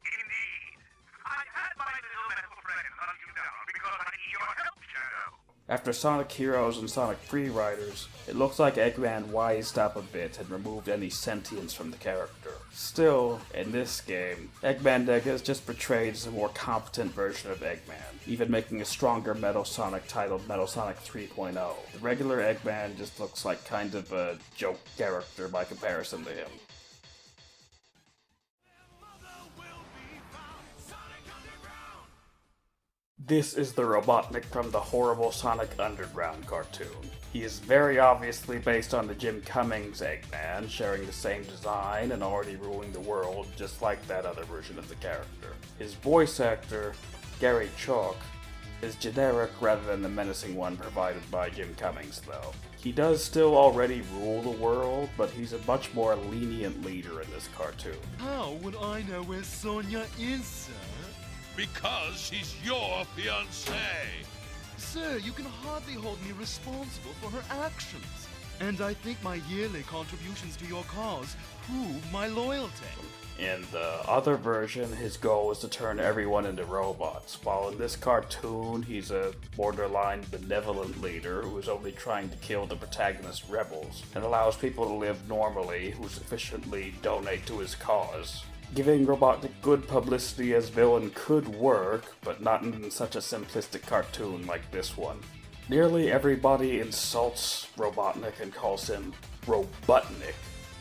Speaker 2: After Sonic Heroes and Sonic Freeriders, it looks like Eggman wised up a bit and removed any sentience from the character. Still, in this game, Eggman Nega is just portrayed as a more competent version of Eggman, even making a stronger Metal Sonic titled Metal Sonic 3.0. The regular Eggman just looks like kind of a joke character by comparison to him. This is the Robotnik from the horrible Sonic Underground cartoon. He is very obviously based on the Jim Cummings Eggman, sharing the same design and already ruling the world just like that other version of the character. His voice actor, Gary Chalk, is generic rather than the menacing one provided by Jim Cummings though. He does still already rule the world, but he's a much more lenient leader in this cartoon.
Speaker 8: How would I know where Sonia is, sir?
Speaker 3: Because she's your fiancée.
Speaker 8: Sir, you can hardly hold me responsible for her actions. And I think my yearly contributions to your cause prove my loyalty.
Speaker 2: In the other version, his goal is to turn everyone into robots, while in this cartoon, he's a borderline benevolent leader who is only trying to kill the protagonist's rebels, and allows people to live normally who sufficiently donate to his cause. Giving Robotnik good publicity as villain could work, but not in such a simplistic cartoon like this one. Nearly everybody insults Robotnik and calls him Robotnik,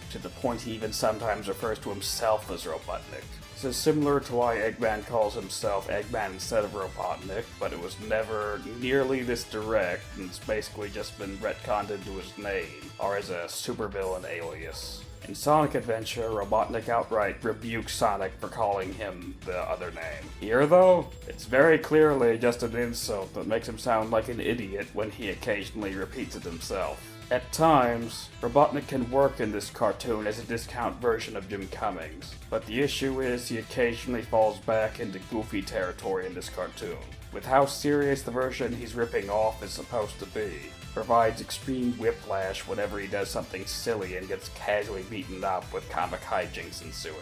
Speaker 2: to the point he even sometimes refers to himself as Robotnik. This is similar to why Eggman calls himself Eggman instead of Robotnik, but it was never nearly this direct, and it's basically just been retconned into his name, or as a supervillain alias. In Sonic Adventure, Robotnik outright rebukes Sonic for calling him the other name. Here, though, it's very clearly just an insult that makes him sound like an idiot when he occasionally repeats it himself. At times, Robotnik can work in this cartoon as a discount version of Jim Cummings, but the issue is he occasionally falls back into goofy territory in this cartoon. With how serious the version he's ripping off is supposed to be, provides extreme whiplash whenever he does something silly and gets casually beaten up with comic hijinks ensuing.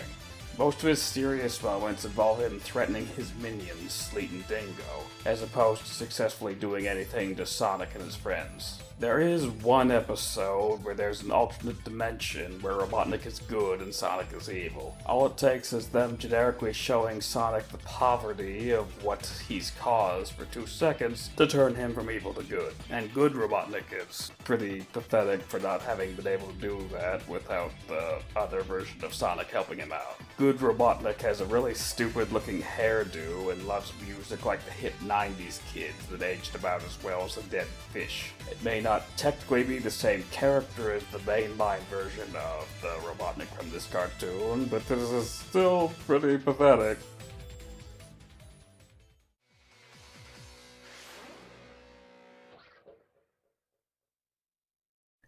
Speaker 2: Most of his serious moments involve him threatening his minions, Sleet and Dingo, as opposed to successfully doing anything to Sonic and his friends. There is one episode where there's an alternate dimension where Robotnik is good and Sonic is evil. All it takes is them generically showing Sonic the poverty of what he's caused for 2 seconds to turn him from evil to good. And good Robotnik is pretty pathetic for not having been able to do that without the other version of Sonic helping him out. Good Robotnik has a really stupid looking hairdo and loves music like the hit 90s kids that aged about as well as a dead fish. It may not technically be the same character as the mainline version of the Robotnik from this cartoon, but this is still pretty pathetic.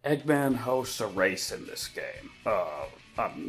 Speaker 2: Eggman hosts a race in this game.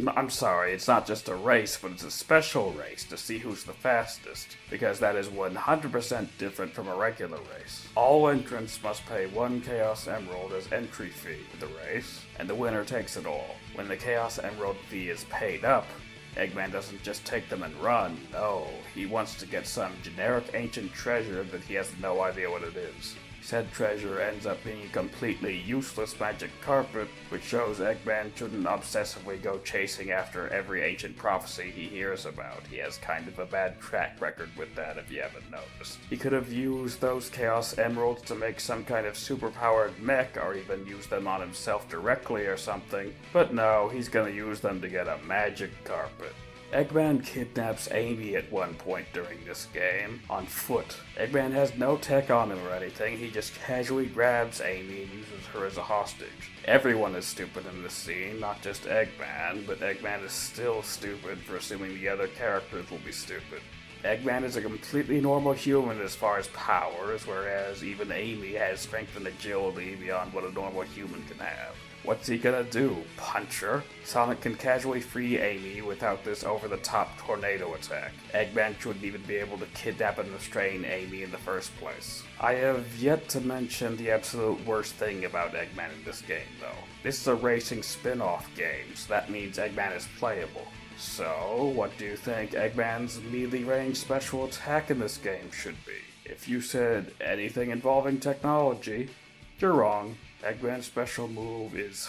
Speaker 2: I'm sorry, it's not just a race, but it's a special race to see who's the fastest, because that is 100% different from a regular race. All entrants must pay 1 Chaos Emerald as entry fee to the race, and the winner takes it all. When the Chaos Emerald fee is paid up, Eggman doesn't just take them and run, no, he wants to get some generic ancient treasure that he has no idea what it is. Said treasure ends up being a completely useless magic carpet, which shows Eggman shouldn't obsessively go chasing after every ancient prophecy he hears about. He has kind of a bad track record with that if you haven't noticed. He could have used those Chaos Emeralds to make some kind of superpowered mech, or even use them on himself directly or something, but no, he's gonna use them to get a magic carpet. Eggman kidnaps Amy at one point during this game, on foot. Eggman has no tech on him or anything, he just casually grabs Amy and uses her as a hostage. Everyone is stupid in this scene, not just Eggman, but Eggman is still stupid for assuming the other characters will be stupid. Eggman is a completely normal human as far as powers, whereas even Amy has strength and agility beyond what a normal human can have. What's he gonna do? Punch her? Sonic can casually free Amy without this over-the-top tornado attack. Eggman shouldn't even be able to kidnap and restrain Amy in the first place. I have yet to mention the absolute worst thing about Eggman in this game, though. This is a racing spin-off game, so that means Eggman is playable. So, what do you think Eggman's melee range special attack in this game should be? If you said anything involving technology, you're wrong. Eggman's special move is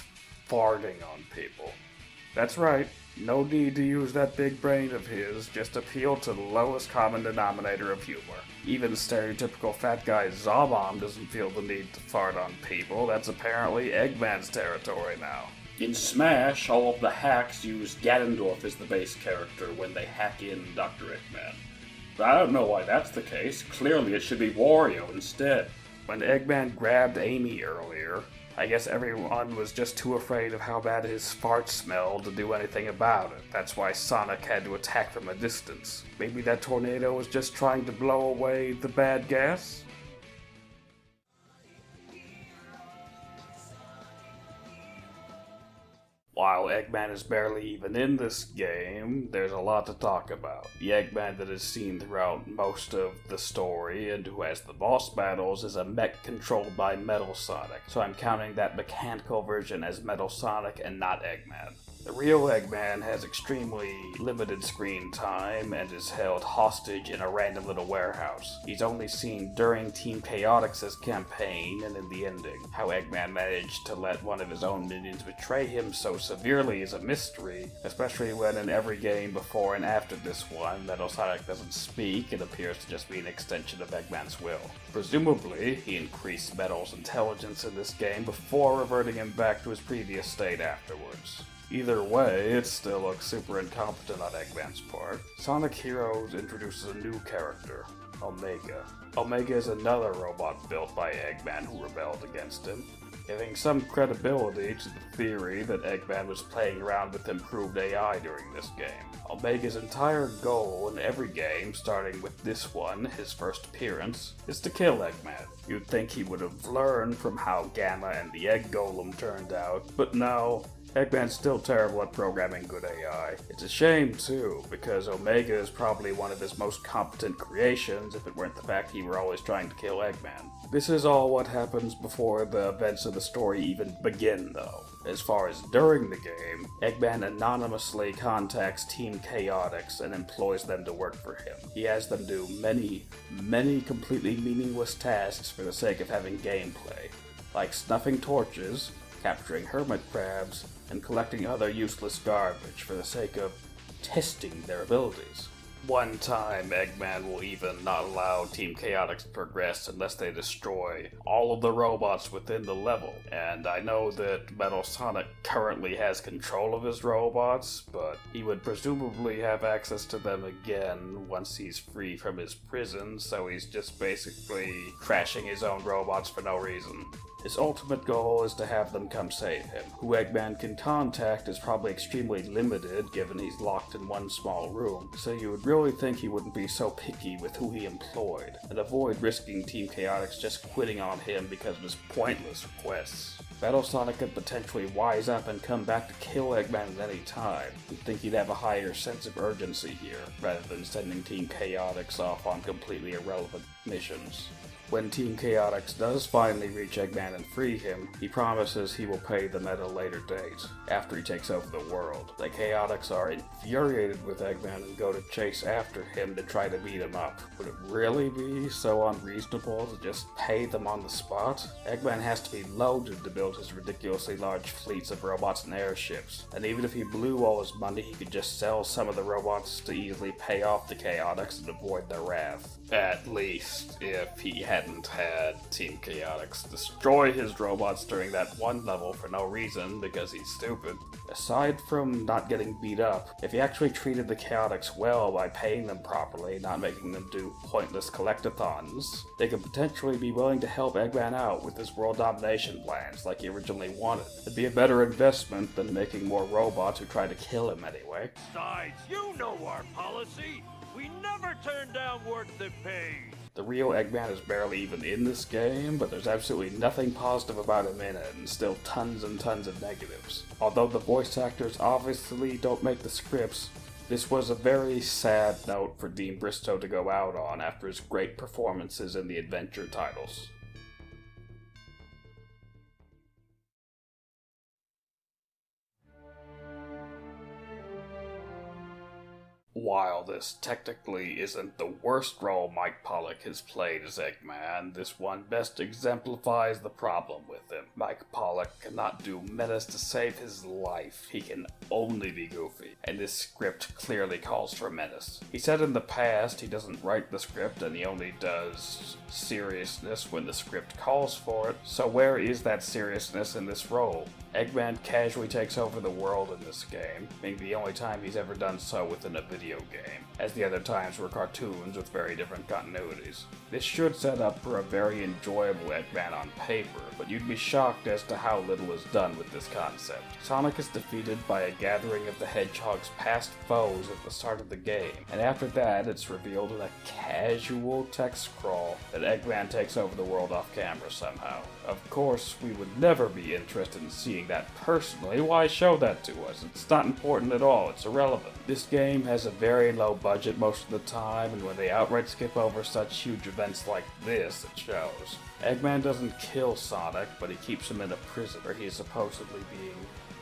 Speaker 2: farting on people. That's right, no need to use that big brain of his, just appeal to the lowest common denominator of humor. Even stereotypical fat guy Zomom doesn't feel the need to fart on people, that's apparently Eggman's territory now. In Smash, all of the hacks use Ganondorf as the base character when they hack in Dr. Eggman. But I don't know why that's the case, clearly it should be Wario instead. When Eggman grabbed Amy earlier, I guess everyone was just too afraid of how bad his farts smelled to do anything about it. That's why Sonic had to attack from a distance. Maybe that tornado was just trying to blow away the bad gas? While Eggman is barely even in this game, there's a lot to talk about. The Eggman that is seen throughout most of the story and who has the boss battles is a mech controlled by Metal Sonic, so I'm counting that mechanical version as Metal Sonic and not Eggman. The real Eggman has extremely limited screen time and is held hostage in a random little warehouse. He's only seen during Team Chaotix's campaign and in the ending. How Eggman managed to let one of his own minions betray him so severely is a mystery, especially when in every game before and after this one, Metal Sonic doesn't speak and appears to just be an extension of Eggman's will. Presumably, he increased Metal's intelligence in this game before reverting him back to his previous state afterwards. Either way, it still looks super incompetent on Eggman's part. Sonic Heroes introduces a new character, Omega. Omega is another robot built by Eggman who rebelled against him, giving some credibility to the theory that Eggman was playing around with improved AI during this game. Omega's entire goal in every game, starting with this one, his first appearance, is to kill Eggman. You'd think he would have learned from how Gamma and the Egg Golem turned out, but no. Eggman's still terrible at programming good AI. It's a shame, too, because Omega is probably one of his most competent creations if it weren't the fact he were always trying to kill Eggman. This is all what happens before the events of the story even begin, though. As far as during the game, Eggman anonymously contacts Team Chaotix and employs them to work for him. He has them do many completely meaningless tasks for the sake of having gameplay, like snuffing torches, capturing hermit crabs, and collecting other useless garbage for the sake of testing their abilities. One time, Eggman will even not allow Team Chaotix to progress unless they destroy all of the robots within the level. And I know that Metal Sonic currently has control of his robots, but he would presumably have access to them again once he's free from his prison, so he's just basically crashing his own robots for no reason. His ultimate goal is to have them come save him. Who Eggman can contact is probably extremely limited given he's locked in one small room, so you would really think he wouldn't be so picky with who he employed, and avoid risking Team Chaotix just quitting on him because of his pointless requests. Metal Sonic could potentially wise up and come back to kill Eggman at any time. You'd think he'd have a higher sense of urgency here, rather than sending Team Chaotix off on completely irrelevant missions. When Team Chaotix does finally reach Eggman and free him, he promises he will pay them at a later date, after he takes over the world. The Chaotix are infuriated with Eggman and go to chase after him to try to beat him up. Would it really be so unreasonable to just pay them on the spot? Eggman has to be loaded to build his ridiculously large fleets of robots and airships, and even if he blew all his money, he could just sell some of the robots to easily pay off the Chaotix and avoid their wrath. At least, if he hadn't had Team Chaotix destroy his robots during that one level for no reason because he's stupid. Aside from not getting beat up, if he actually treated the Chaotix well by paying them properly, not making them do pointless collectathons, they could potentially be willing to help Eggman out with his world domination plans like he originally wanted. It'd be a better investment than making more robots who try to kill him anyway.
Speaker 7: Besides, you know our policy. We never turn down work that pays.
Speaker 2: The real Eggman is barely even in this game, but there's absolutely nothing positive about him in it, and still tons and tons of negatives. Although the voice actors obviously don't make the scripts, this was a very sad note for Deem Bristow to go out on after his great performances in the adventure titles. While this technically isn't the worst role Mike Pollock has played as Eggman, this one best exemplifies the problem with him. Mike Pollock cannot do Menace to save his life. He can only be goofy, and this script clearly calls for Menace. He said in the past he doesn't write the script and he only does seriousness when the script calls for it, so where is that seriousness in this role? Eggman casually takes over the world in this game, being the only time he's ever done so within a video game, as the other times were cartoons with very different continuities. This should set up for a very enjoyable Eggman on paper, but you'd be shocked as to how little is done with this concept. Sonic is defeated by a gathering of the Hedgehog's past foes at the start of the game, and after that it's revealed in a casual text scroll that Eggman takes over the world off camera somehow. Of course, we would never be interested in seeing that personally. Why show that to us? It's not important at all, it's irrelevant. This game has a very low budget most of the time, and when they outright skip over such huge events like this, it shows. Eggman doesn't kill Sonic, but he keeps him in a prison where he is supposedly being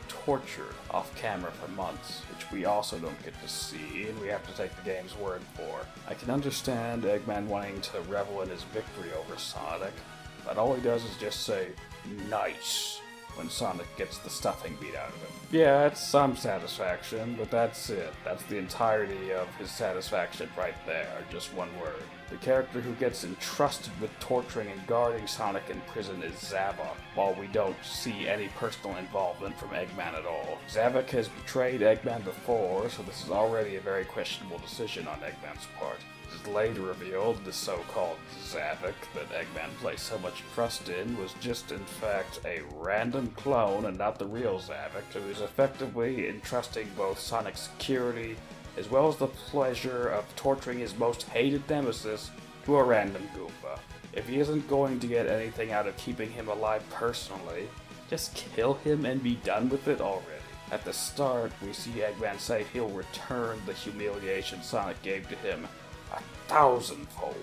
Speaker 2: tortured off camera for months, which we also don't get to see, and we have to take the game's word for. I can understand Eggman wanting to revel in his victory over Sonic, but all he does is just say, "Nice," when Sonic gets the stuffing beat out of him. Yeah, it's some satisfaction, but that's it. That's the entirety of his satisfaction right there, just one word. The character who gets entrusted with torturing and guarding Sonic in prison is Zavok, while we don't see any personal involvement from Eggman at all. Zavok has betrayed Eggman before, so this is already a very questionable decision on Eggman's part. It is later revealed the so-called Zavok that Eggman placed so much trust in was just in fact a random clone and not the real Zavok, who is effectively entrusting both Sonic's security as well as the pleasure of torturing his most hated nemesis to a random Goomba. If he isn't going to get anything out of keeping him alive personally, just kill him and be done with it already. At the start, we see Eggman say he'll return the humiliation Sonic gave to him 1,000-fold,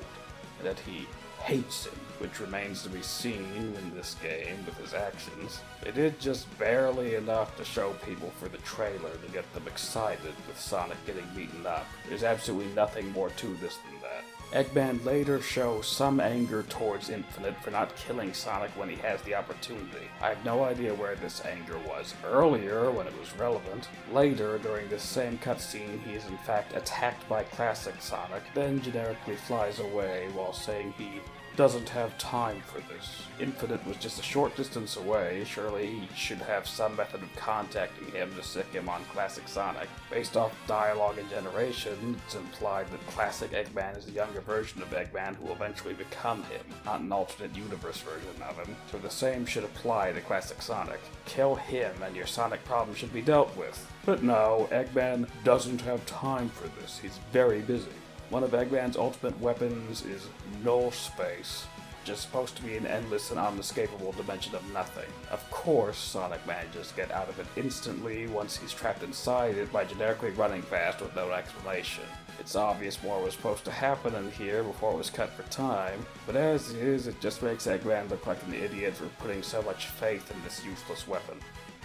Speaker 2: and that he hates him, which remains to be seen in this game with his actions. They did just barely enough to show people for the trailer to get them excited with Sonic getting beaten up. There's absolutely nothing more to this than that. Eggman later shows some anger towards Infinite for not killing Sonic when he has the opportunity. I have no idea where this anger was earlier when it was relevant. Later, during this same cutscene, he is in fact attacked by classic Sonic, then generically flies away while saying he doesn't have time for this. Infinite was just a short distance away, surely he should have some method of contacting him to sick him on classic Sonic. Based off dialogue and generation, it's implied that classic Eggman is a younger version of Eggman who will eventually become him, not an alternate universe version of him, so the same should apply to classic Sonic. Kill him and your Sonic problem should be dealt with. But no, Eggman doesn't have time for this, he's very busy. One of Eggman's ultimate weapons is null space, which is supposed to be an endless and unescapable dimension of nothing. Of course, Sonic manages to get out of it instantly once he's trapped inside it by generically running fast with no explanation. It's obvious more was supposed to happen in here before it was cut for time, but as is, it just makes Eggman look like an idiot for putting so much faith in this useless weapon.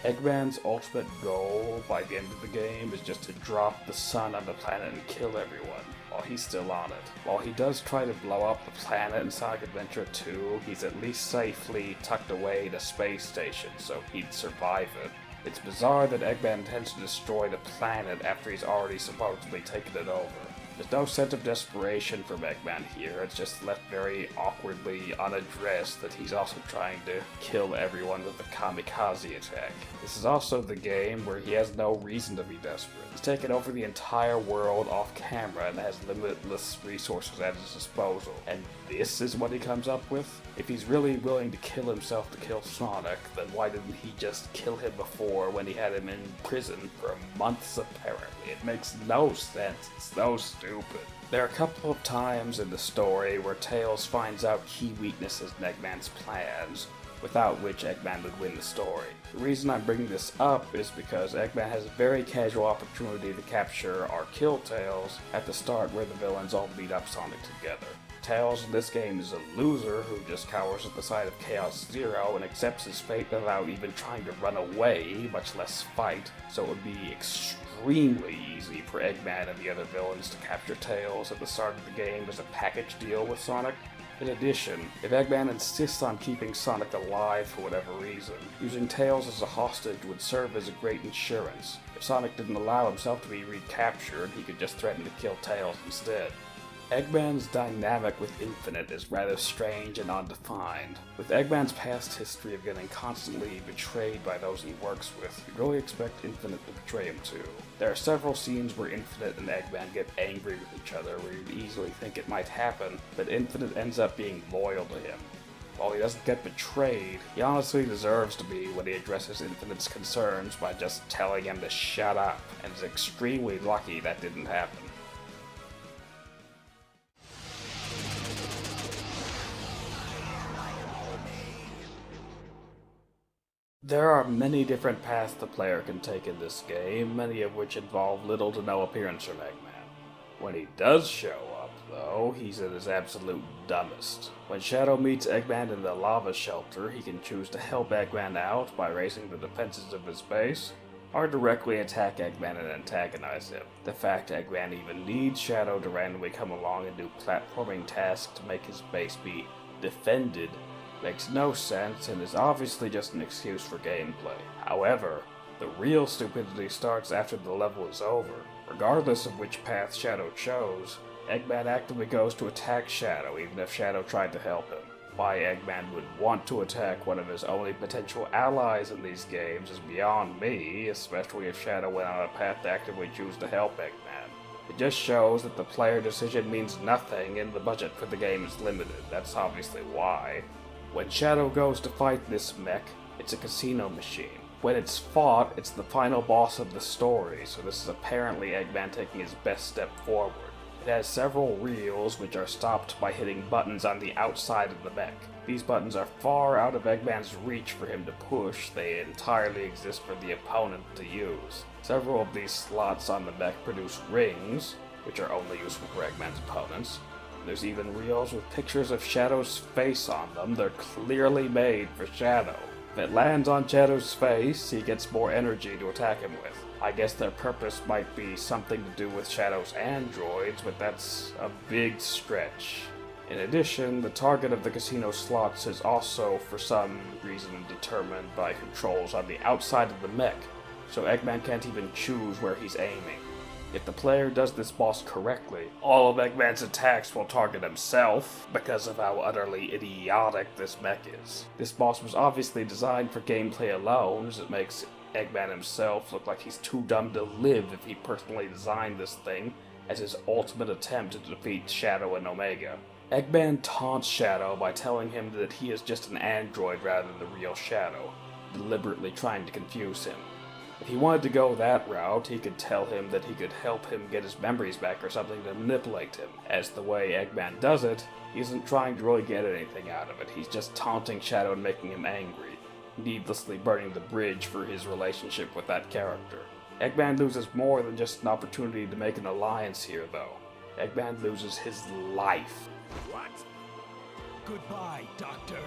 Speaker 2: Eggman's ultimate goal by the end of the game is just to drop the sun on the planet and kill everyone, while he's still on it. While he does try to blow up the planet in Sonic Adventure 2, he's at least safely tucked away in a space station so he'd survive it. It's bizarre that Eggman intends to destroy the planet after he's already supposedly taken it over. There's no sense of desperation from Eggman here, it's just left very awkwardly unaddressed that he's also trying to kill everyone with a kamikaze attack. This is also the game where he has no reason to be desperate. He's taken over the entire world off camera and has limitless resources at his disposal. And this is what he comes up with? If he's really willing to kill himself to kill Sonic, then why didn't he just kill him before when he had him in prison for months apparently? It makes no sense. It's so stupid. There are a couple of times in the story where Tails finds out key weaknesses in Eggman's plans, without which Eggman would win the story. The reason I'm bringing this up is because Eggman has a very casual opportunity to capture or kill Tails at the start where the villains all beat up Sonic together. Tails in this game is a loser who just cowers at the sight of Chaos Zero and accepts his fate without even trying to run away, much less fight, so it would be extremely easy for Eggman and the other villains to capture Tails at the start of the game as a package deal with Sonic. In addition, if Eggman insists on keeping Sonic alive for whatever reason, using Tails as a hostage would serve as a great insurance. If Sonic didn't allow himself to be recaptured, he could just threaten to kill Tails instead. Eggman's dynamic with Infinite is rather strange and undefined. With Eggman's past history of getting constantly betrayed by those he works with, you'd really expect Infinite to betray him too. There are several scenes where Infinite and Eggman get angry with each other where you'd easily think it might happen, but Infinite ends up being loyal to him. While he doesn't get betrayed, he honestly deserves to be when he addresses Infinite's concerns by just telling him to shut up, and is extremely lucky that didn't happen. There are many different paths the player can take in this game, many of which involve little to no appearance from Eggman. When he does show up, though, he's at his absolute dumbest. When Shadow meets Eggman in the lava shelter, he can choose to help Eggman out by raising the defenses of his base, or directly attack Eggman and antagonize him. The fact Eggman even needs Shadow to randomly come along and do platforming tasks to make his base be defended makes no sense and is obviously just an excuse for gameplay. However, the real stupidity starts after the level is over. Regardless of which path Shadow chose, Eggman actively goes to attack Shadow even if Shadow tried to help him. Why Eggman would want to attack one of his only potential allies in these games is beyond me, especially if Shadow went on a path to actively choose to help Eggman. It just shows that the player decision means nothing and the budget for the game is limited. That's obviously why. When Shadow goes to fight this mech, it's a casino machine. When it's fought, it's the final boss of the story, so this is apparently Eggman taking his best step forward. It has several reels which are stopped by hitting buttons on the outside of the mech. These buttons are far out of Eggman's reach for him to push, they entirely exist for the opponent to use. Several of these slots on the mech produce rings, which are only useful for Eggman's opponents. There's even reels with pictures of Shadow's face on them. They're clearly made for Shadow. If it lands on Shadow's face, he gets more energy to attack him with. I guess their purpose might be something to do with Shadow's androids, but that's a big stretch. In addition, the target of the casino slots is also, for some reason, determined by controls on the outside of the mech, so Eggman can't even choose where he's aiming. If the player does this boss correctly, all of Eggman's attacks will target himself, because of how utterly idiotic this mech is. This boss was obviously designed for gameplay alone, as it makes Eggman himself look like he's too dumb to live if he personally designed this thing as his ultimate attempt to defeat Shadow and Omega. Eggman taunts Shadow by telling him that he is just an android rather than the real Shadow, deliberately trying to confuse him. If he wanted to go that route, he could tell him that he could help him get his memories back or something to manipulate him. As the way Eggman does it, he isn't trying to really get anything out of it, he's just taunting Shadow and making him angry, needlessly burning the bridge for his relationship with that character. Eggman loses more than just an opportunity to make an alliance here, though. Eggman loses his life.
Speaker 3: What?
Speaker 9: Goodbye, Doctor.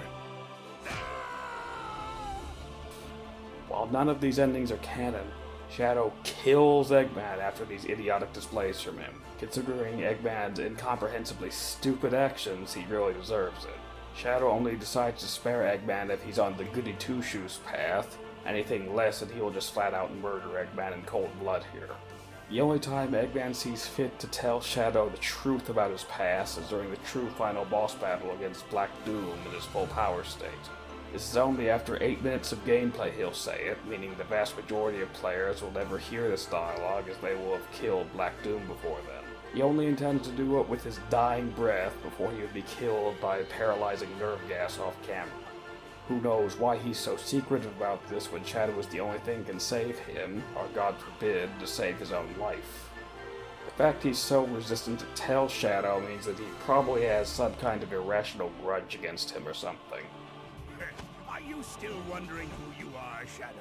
Speaker 2: While none of these endings are canon, Shadow kills Eggman after these idiotic displays from him. Considering Eggman's incomprehensibly stupid actions, he really deserves it. Shadow only decides to spare Eggman if he's on the goody two-shoes path. Anything less and he will just flat out murder Eggman in cold blood here. The only time Eggman sees fit to tell Shadow the truth about his past is during the true final boss battle against Black Doom in his full power state. This is only after 8 minutes of gameplay he'll say it, meaning the vast majority of players will never hear this dialogue as they will have killed Black Doom before then. He only intends to do it with his dying breath before he would be killed by paralyzing nerve gas off camera. Who knows why he's so secretive about this when Shadow is the only thing that can save him, or God forbid, to save his own life. The fact he's so resistant to tell Shadow means that he probably has some kind of irrational grudge against him or something.
Speaker 3: Are you still wondering who you are, Shadow?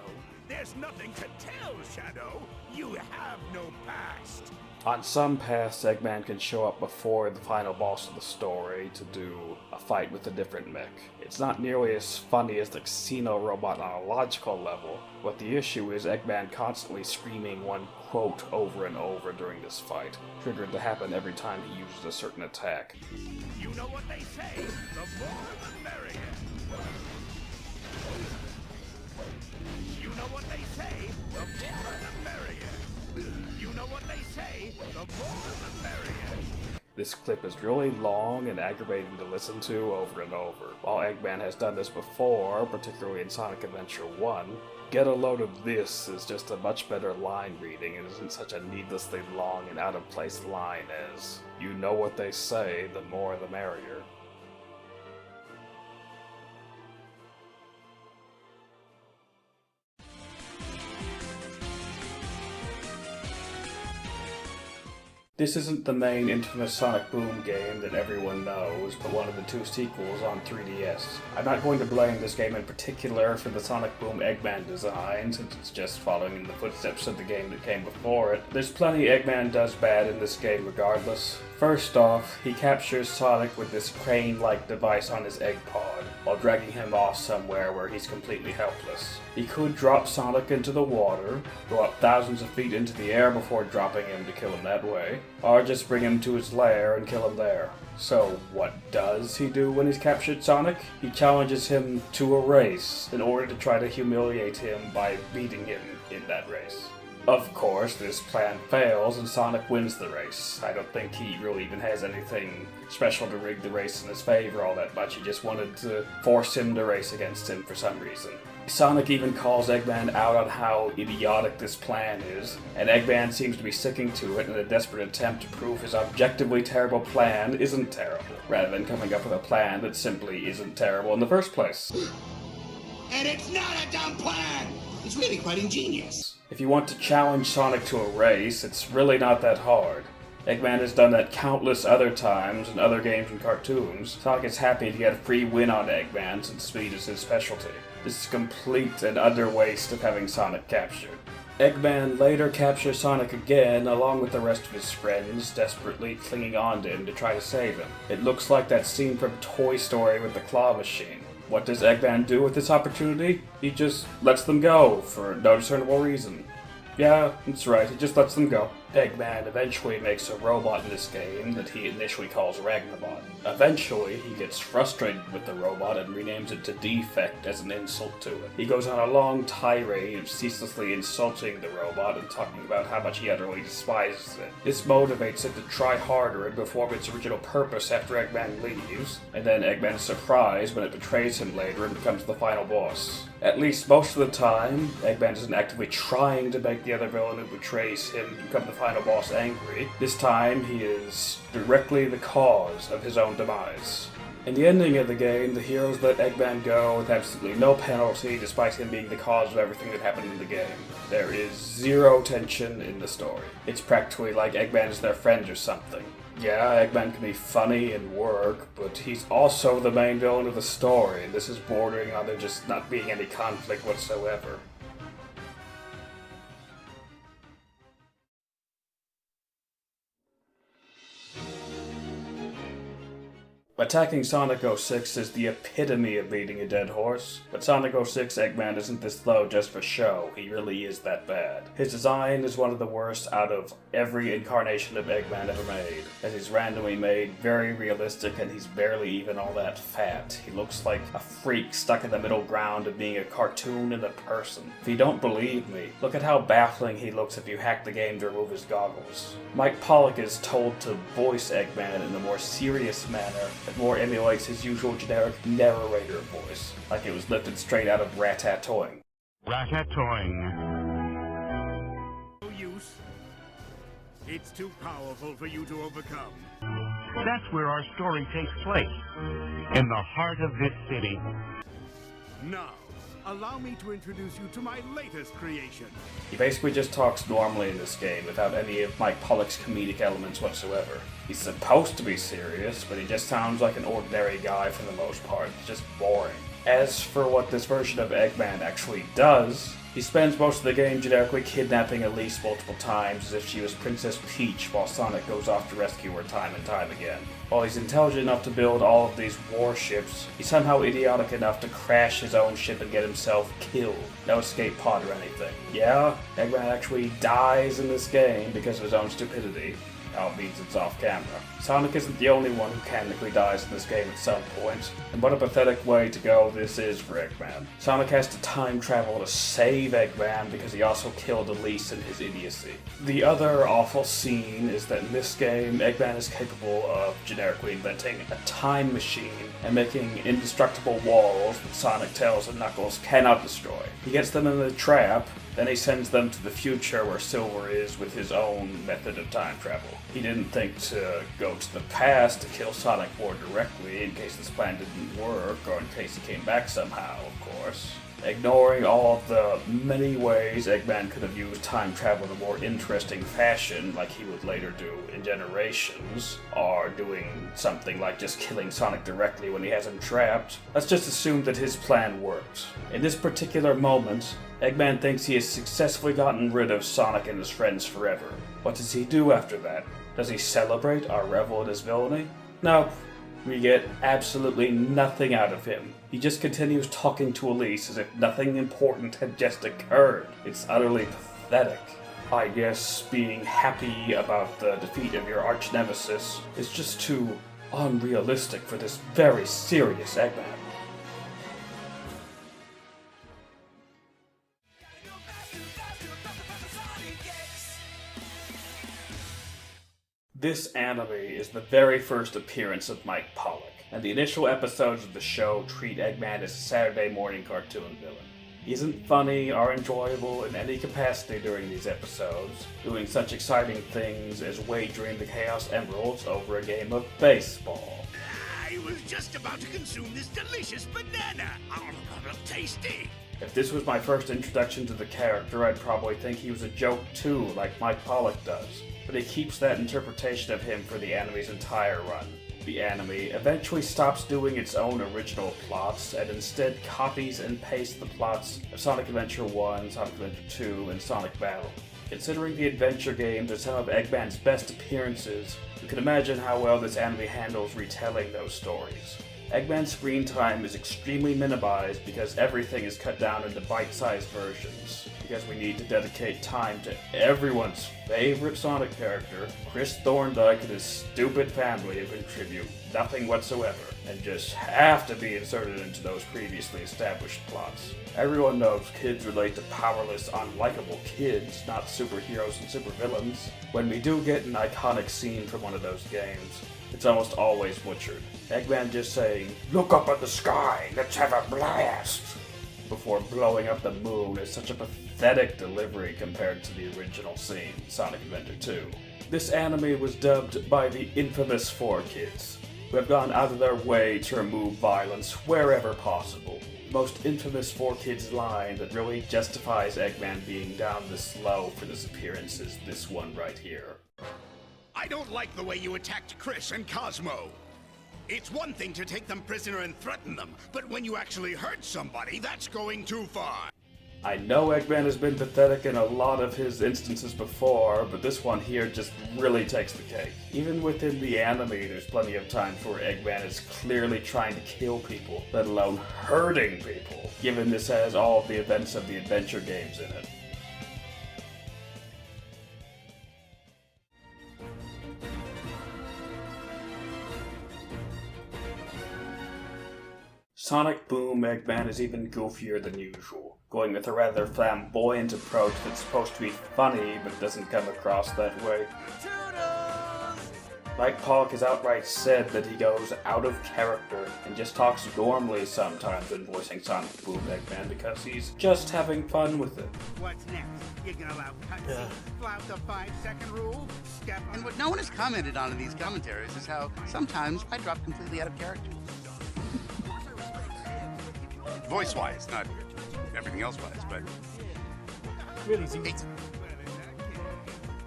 Speaker 3: There's nothing to tell, Shadow. You have no past.
Speaker 2: On some paths, Eggman can show up before the final boss of the story to do a fight with a different mech. It's not nearly as funny as the casino robot on a logical level, but the issue is Eggman constantly screaming one quote over and over during this fight, triggered to happen every time he uses a certain attack.
Speaker 3: You know what they say, the more the merrier. You know what they say, the more the merrier. You know what they say, the more the merrier.
Speaker 2: This clip is really long and aggravating to listen to over and over. While Eggman has done this before, particularly in Sonic Adventure 1, Get a Load of This is just a much better line reading and isn't such a needlessly long and out of place line as, you know what they say, the more the merrier. This isn't the main infamous Sonic Boom game that everyone knows, but one of the 2 sequels on 3DS. I'm not going to blame this game in particular for the Sonic Boom Eggman design, since it's just following in the footsteps of the game that came before it. There's plenty Eggman does bad in this game regardless. First off, he captures Sonic with this crane-like device on his egg pod, while dragging him off somewhere where he's completely helpless. He could drop Sonic into the water, go up thousands of feet into the air before dropping him to kill him that way, or just bring him to his lair and kill him there. So what does he do when he's captured Sonic? He challenges him to a race in order to try to humiliate him by beating him in that race. Of course, this plan fails and Sonic wins the race. I don't think he really even has anything special to rig the race in his favor all that much. He just wanted to force him to race against him for some reason. Sonic even calls Eggman out on how idiotic this plan is, and Eggman seems to be sticking to it in a desperate attempt to prove his objectively terrible plan isn't terrible, rather than coming up with a plan that simply isn't terrible in the first place.
Speaker 3: And it's not a dumb plan! It's really quite ingenious.
Speaker 2: If you want to challenge Sonic to a race, it's really not that hard. Eggman has done that countless other times in other games and cartoons. Sonic is happy to get a free win on Eggman since speed is his specialty. This is complete and utter waste of having Sonic captured. Eggman later captures Sonic again, along with the rest of his friends, desperately clinging on to him to try to save him. It looks like that scene from Toy Story with the claw machine. What does Eggman do with this opportunity? He just lets them go, for no discernible reason. Yeah, that's right, he just lets them go. Eggman eventually makes a robot in this game that he initially calls Ragnabot. Eventually, he gets frustrated with the robot and renames it to Defect as an insult to it. He goes on a long tirade of ceaselessly insulting the robot and talking about how much he utterly despises it. This motivates it to try harder and perform its original purpose after Eggman leaves, and then Eggman is surprised when it betrays him later and becomes the final boss. At least most of the time, Eggman isn't actively trying to make the other villain who betrays him become the final boss angry. This time, he is directly the cause of his own demise. In the ending of the game, the heroes let Eggman go with absolutely no penalty, despite him being the cause of everything that happened in the game. There is zero tension in the story. It's practically like Eggman is their friend or something. Yeah, Eggman can be funny and work, but he's also the main villain of the story, and this is bordering on there just not being any conflict whatsoever. Attacking Sonic 06 is the epitome of beating a dead horse, but Sonic 06 Eggman isn't this low just for show, he really is that bad. His design is one of the worst out of every incarnation of Eggman ever made, as he's randomly made very realistic and he's barely even all that fat. He looks like a freak stuck in the middle ground of being a cartoon and a person. If you don't believe me, look at how baffling he looks if you hack the game to remove his goggles. Mike Pollock is told to voice Eggman in a more serious manner that more emulates his usual generic narrator voice, like it was lifted straight out of Ratatouille.
Speaker 3: Ratatouille.
Speaker 10: No use. It's too powerful for you to overcome.
Speaker 3: That's where our story takes place, in the heart of this city.
Speaker 10: Now, allow me to introduce you to my latest creation.
Speaker 2: He basically just talks normally in this game without any of Mike Pollock's comedic elements whatsoever. He's supposed to be serious, but he just sounds like an ordinary guy for the most part. It's just boring. As for what this version of Eggman actually does, he spends most of the game generically kidnapping Elise multiple times as if she was Princess Peach while Sonic goes off to rescue her time and time again. While he's intelligent enough to build all of these warships, he's somehow idiotic enough to crash his own ship and get himself killed. No escape pod or anything. Yeah, Eggman actually dies in this game because of his own stupidity. Albeit it's off camera. Sonic isn't the only one who canonically dies in this game at some point, and what a pathetic way to go this is for Eggman. Sonic has to time travel to save Eggman because he also killed Elise in his idiocy. The other awful scene is that in this game, Eggman is capable of generically inventing a time machine and making indestructible walls that Sonic, Tails, and Knuckles cannot destroy. He gets them in a trap, then he sends them to the future where Silver is with his own method of time travel. He didn't think to go to the past to kill Sonic more directly in case this plan didn't work, or in case he came back somehow, of course. ignoring all of the many ways Eggman could have used time travel in a more interesting fashion, like he would later do in Generations, or doing something like just killing Sonic directly when he has him trapped. Let's just assume that his plan worked. In this particular moment, Eggman thinks he has successfully gotten rid of Sonic and his friends forever. What does he do after that? Does he celebrate or revel in his villainy? No. We get absolutely nothing out of him. He just continues talking to Elise as if nothing important had just occurred. It's utterly pathetic. I guess being happy about the defeat of your arch nemesis is just too unrealistic for this very serious Eggman. This anime is the very first appearance of Mike Pollock, and the initial episodes of the show treat Eggman as a Saturday morning cartoon villain. He isn't funny or enjoyable in any capacity during these episodes, doing such exciting things as wagering the Chaos Emeralds over a game of baseball.
Speaker 3: I was just about to consume this delicious banana. Oh, tasty.
Speaker 2: If this was my first introduction to the character, I'd probably think he was a joke too, like Mike Pollock does. But he keeps that interpretation of him for the anime's entire run. The anime eventually stops doing its own original plots and instead copies and pastes the plots of Sonic Adventure 1, Sonic Adventure 2, and Sonic Battle. Considering the adventure games are some of Eggman's best appearances, you can imagine how well this anime handles retelling those stories. Eggman's screen time is extremely minimized because everything is cut down into bite-sized versions. Because we need to dedicate time to everyone's favorite Sonic character, Chris Thorndike and his stupid family who contribute nothing whatsoever, and just have to be inserted into those previously established plots. Everyone knows kids relate to powerless, unlikable kids, not superheroes and supervillains. When we do get an iconic scene from one of those games, it's almost always butchered. Eggman just saying, "Look up at the sky, let's have a blast!" before blowing up the moon is such a pathetic delivery compared to the original scene, Sonic Adventure 2. This anime was dubbed by the infamous 4Kids, who have gone out of their way to remove violence wherever possible. The most infamous 4Kids line that really justifies Eggman being down this low for this appearance is this one right here.
Speaker 3: I don't like the way you attacked Chris and Cosmo. It's one thing to take them prisoner and threaten them, but when you actually hurt somebody, that's going too far.
Speaker 2: I know Eggman has been pathetic in a lot of his instances before, but this one here just really takes the cake. Even within the anime, there's plenty of times where Eggman is clearly trying to kill people, let alone hurting people, given this has all of the events of the adventure games in it. Sonic Boom Eggman is even goofier than usual, going with a rather flamboyant approach that's supposed to be funny but doesn't come across that way. Mike Pollock has outright said that he goes out of character and just talks normally sometimes when voicing Sonic Boom Eggman because he's just having fun with it.
Speaker 11: What's next? You're gonna allow cutscenes, flout the 5-second rule, step on...
Speaker 12: And what no one has commented on in these commentaries is how sometimes I drop completely out of character. Voice-wise, not everything else-wise, but
Speaker 9: really easy.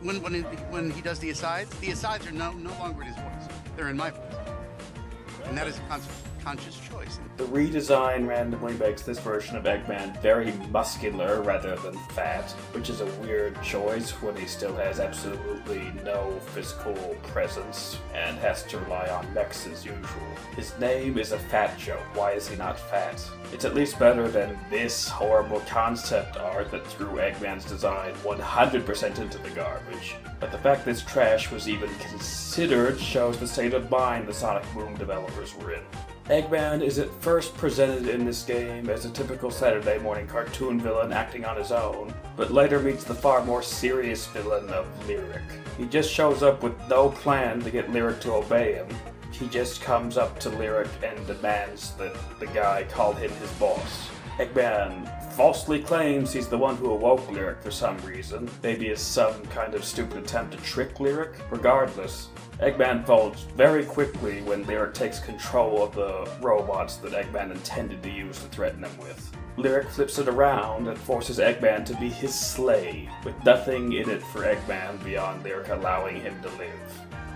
Speaker 12: When he does the asides are no longer in his voice. They're in my voice, and that is a conscious choice.
Speaker 2: The redesign randomly makes this version of Eggman very muscular rather than fat, which is a weird choice when he still has absolutely no physical presence and has to rely on mechs as usual. His name is a fat joke. Why is he not fat? It's at least better than this horrible concept art that threw Eggman's design 100% into the garbage. But the fact this trash was even considered shows the state of mind the Sonic Boom developers were in. Eggman is at first presented in this game as a typical Saturday morning cartoon villain acting on his own, but later meets the far more serious villain of Lyric. He just shows up with no plan to get Lyric to obey him. He just comes up to Lyric and demands that the guy call him his boss. Eggman falsely claims he's the one who awoke Lyric for some reason, maybe as some kind of stupid attempt to trick Lyric. Regardless, Eggman folds very quickly when Lyric takes control of the robots that Eggman intended to use to threaten him with. Lyric flips it around and forces Eggman to be his slave, with nothing in it for Eggman beyond Lyric allowing him to live.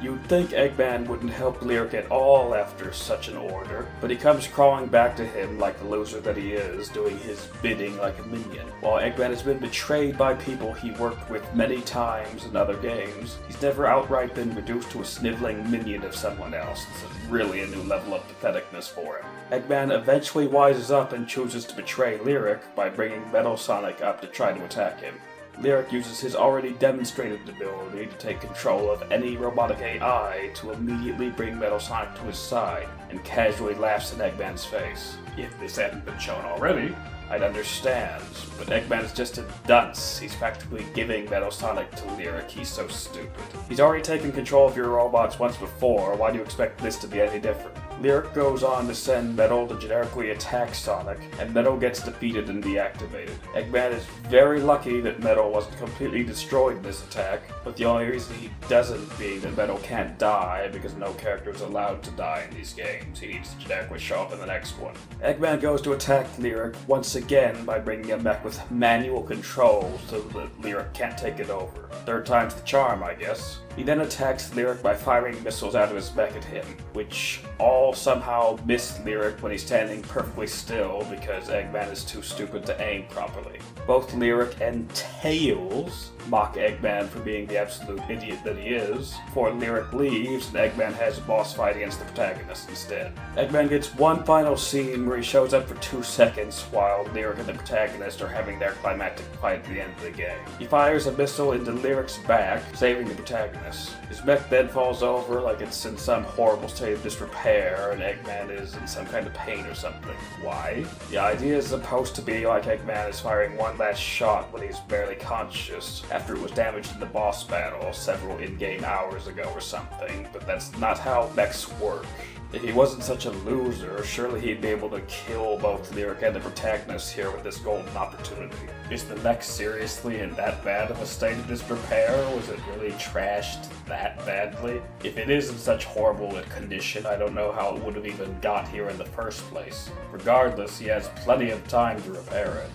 Speaker 2: You'd think Eggman wouldn't help Lyric at all after such an order, but he comes crawling back to him like the loser that he is, doing his bidding like a minion. While Eggman has been betrayed by people he worked with many times in other games, he's never outright been reduced to a sniveling minion of someone else. This is really a new level of patheticness for him. Eggman eventually wises up and chooses to betray Lyric by bringing Metal Sonic up to try to attack him. Lyric uses his already demonstrated ability to take control of any robotic AI to immediately bring Metal Sonic to his side, and casually laughs in Eggman's face. If this hadn't been shown already, I'd understand, but Eggman is just a dunce. He's practically giving Metal Sonic to Lyric, he's so stupid. He's already taken control of your robots once before, why do you expect this to be any different? Lyric goes on to send Metal to generically attack Sonic, and Metal gets defeated and deactivated. Eggman is very lucky that Metal wasn't completely destroyed in this attack, but the only reason he doesn't being that Metal can't die, because no character is allowed to die in these games. He needs to generically show up in the next one. Eggman goes to attack Lyric once again by bringing him back with manual control so that Lyric can't take it over. Third time's the charm, I guess. He then attacks Lyric by firing missiles out of his mech at him, which all somehow miss Lyric when he's standing perfectly still because Eggman is too stupid to aim properly. Both Lyric and Tails mock Eggman for being the absolute idiot that he is, before Lyric leaves and Eggman has a boss fight against the protagonist instead. Eggman gets one final scene where he shows up for 2 seconds while Lyric and the protagonist are having their climactic fight at the end of the game. He fires a missile into Lyric's back, saving the protagonist. His mech then falls over like it's in some horrible state of disrepair and Eggman is in some kind of pain or something. Why? The idea is supposed to be like Eggman is firing one last shot when he's barely conscious after it was damaged in the boss battle several in-game hours ago or something, but that's not how mechs work. If he wasn't such a loser, surely he'd be able to kill both Lyric and the protagonist here with this golden opportunity. Is the mech seriously in that bad of a state of disrepair? Was it really trashed that badly? If it is in such horrible a condition, I don't know how it would have even got here in the first place. Regardless, he has plenty of time to repair it.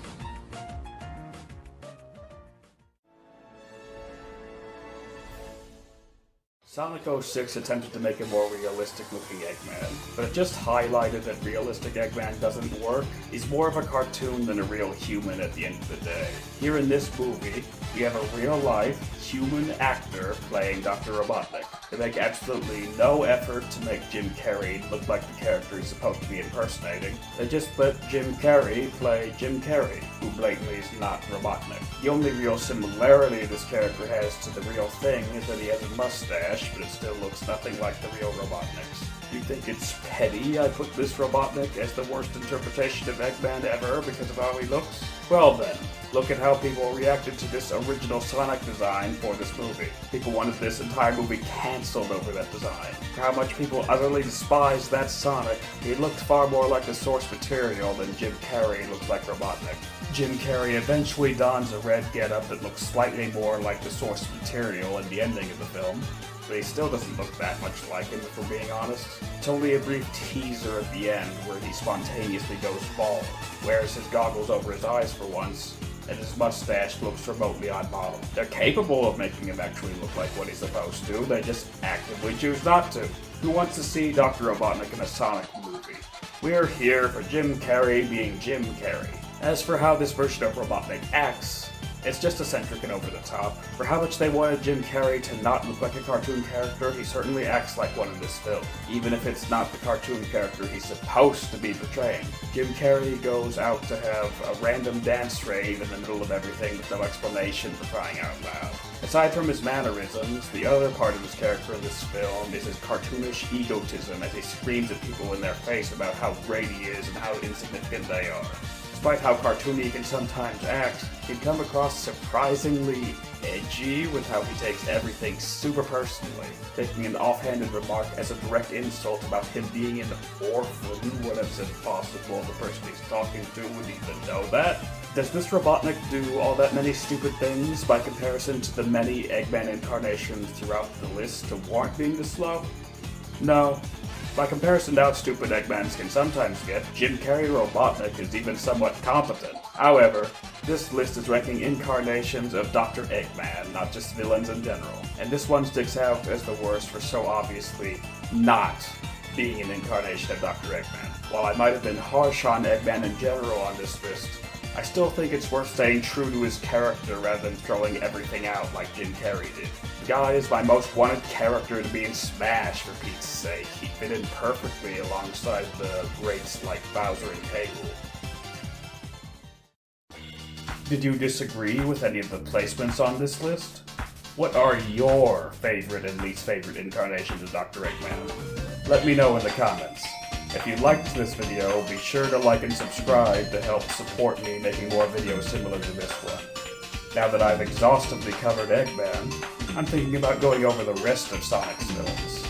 Speaker 2: Sonic 06 attempted to make a more realistic-looking Eggman, but it just highlighted that realistic Eggman doesn't work. He's more of a cartoon than a real human at the end of the day. Here in this movie, we have a real-life, human actor playing Dr. Robotnik. They make absolutely no effort to make Jim Carrey look like the character he's supposed to be impersonating. They just let Jim Carrey play Jim Carrey, who blatantly is not Robotnik. The only real similarity this character has to the real thing is that he has a mustache, but it still looks nothing like the real Robotniks. You think it's petty I put this Robotnik as the worst interpretation of Eggman ever because of how he looks? Well then, look at how people reacted to this original Sonic design for this movie. People wanted this entire movie cancelled over that design. For how much people utterly despised that Sonic, he looked far more like the source material than Jim Carrey looked like Robotnik. Jim Carrey eventually dons a red getup that looks slightly more like the source material in the ending of the film, but he still doesn't look that much like him if we're being honest. It's only a brief teaser at the end where he spontaneously goes bald, wears his goggles over his eyes for once, and his mustache looks remotely on model. They're capable of making him actually look like what he's supposed to, they just actively choose not to. Who wants to see Dr. Robotnik in a Sonic movie? We're here for Jim Carrey being Jim Carrey. As for how this version of Robotnik acts, it's just eccentric and over the top. For how much they wanted Jim Carrey to not look like a cartoon character, he certainly acts like one in this film, even if it's not the cartoon character he's supposed to be portraying. Jim Carrey goes out to have a random dance rave in the middle of everything with no explanation for crying out loud. Aside from his mannerisms, the other part of his character in this film is his cartoonish egotism as he screams at people in their face about how great he is and how insignificant they are. Despite how cartoony he can sometimes act, he'd come across surprisingly edgy with how he takes everything super personally, taking an offhanded remark as a direct insult about him being an orphan when it's impossible the person he's talking to would even know that. Does this Robotnik do all that many stupid things by comparison to the many Eggman incarnations throughout the list to warrant being this low? No. By comparison to how stupid Eggmans can sometimes get, Jim Carrey Robotnik is even somewhat competent. However, this list is ranking incarnations of Dr. Eggman, not just villains in general. And this one sticks out as the worst for so obviously not being an incarnation of Dr. Eggman. While I might have been harsh on Eggman in general on this list, I still think it's worth staying true to his character rather than throwing everything out like Jim Carrey did. The guy is my most wanted character to be in Smash, for Pete's sake. He fit in perfectly alongside the greats like Bowser and K. Rool. Did you disagree with any of the placements on this list? What are your favorite and least favorite incarnations of Dr. Eggman? Let me know in the comments. If you liked this video, be sure to like and subscribe to help support me making more videos similar to this one. Now that I've exhaustively covered Eggman, I'm thinking about going over the rest of Sonic's films.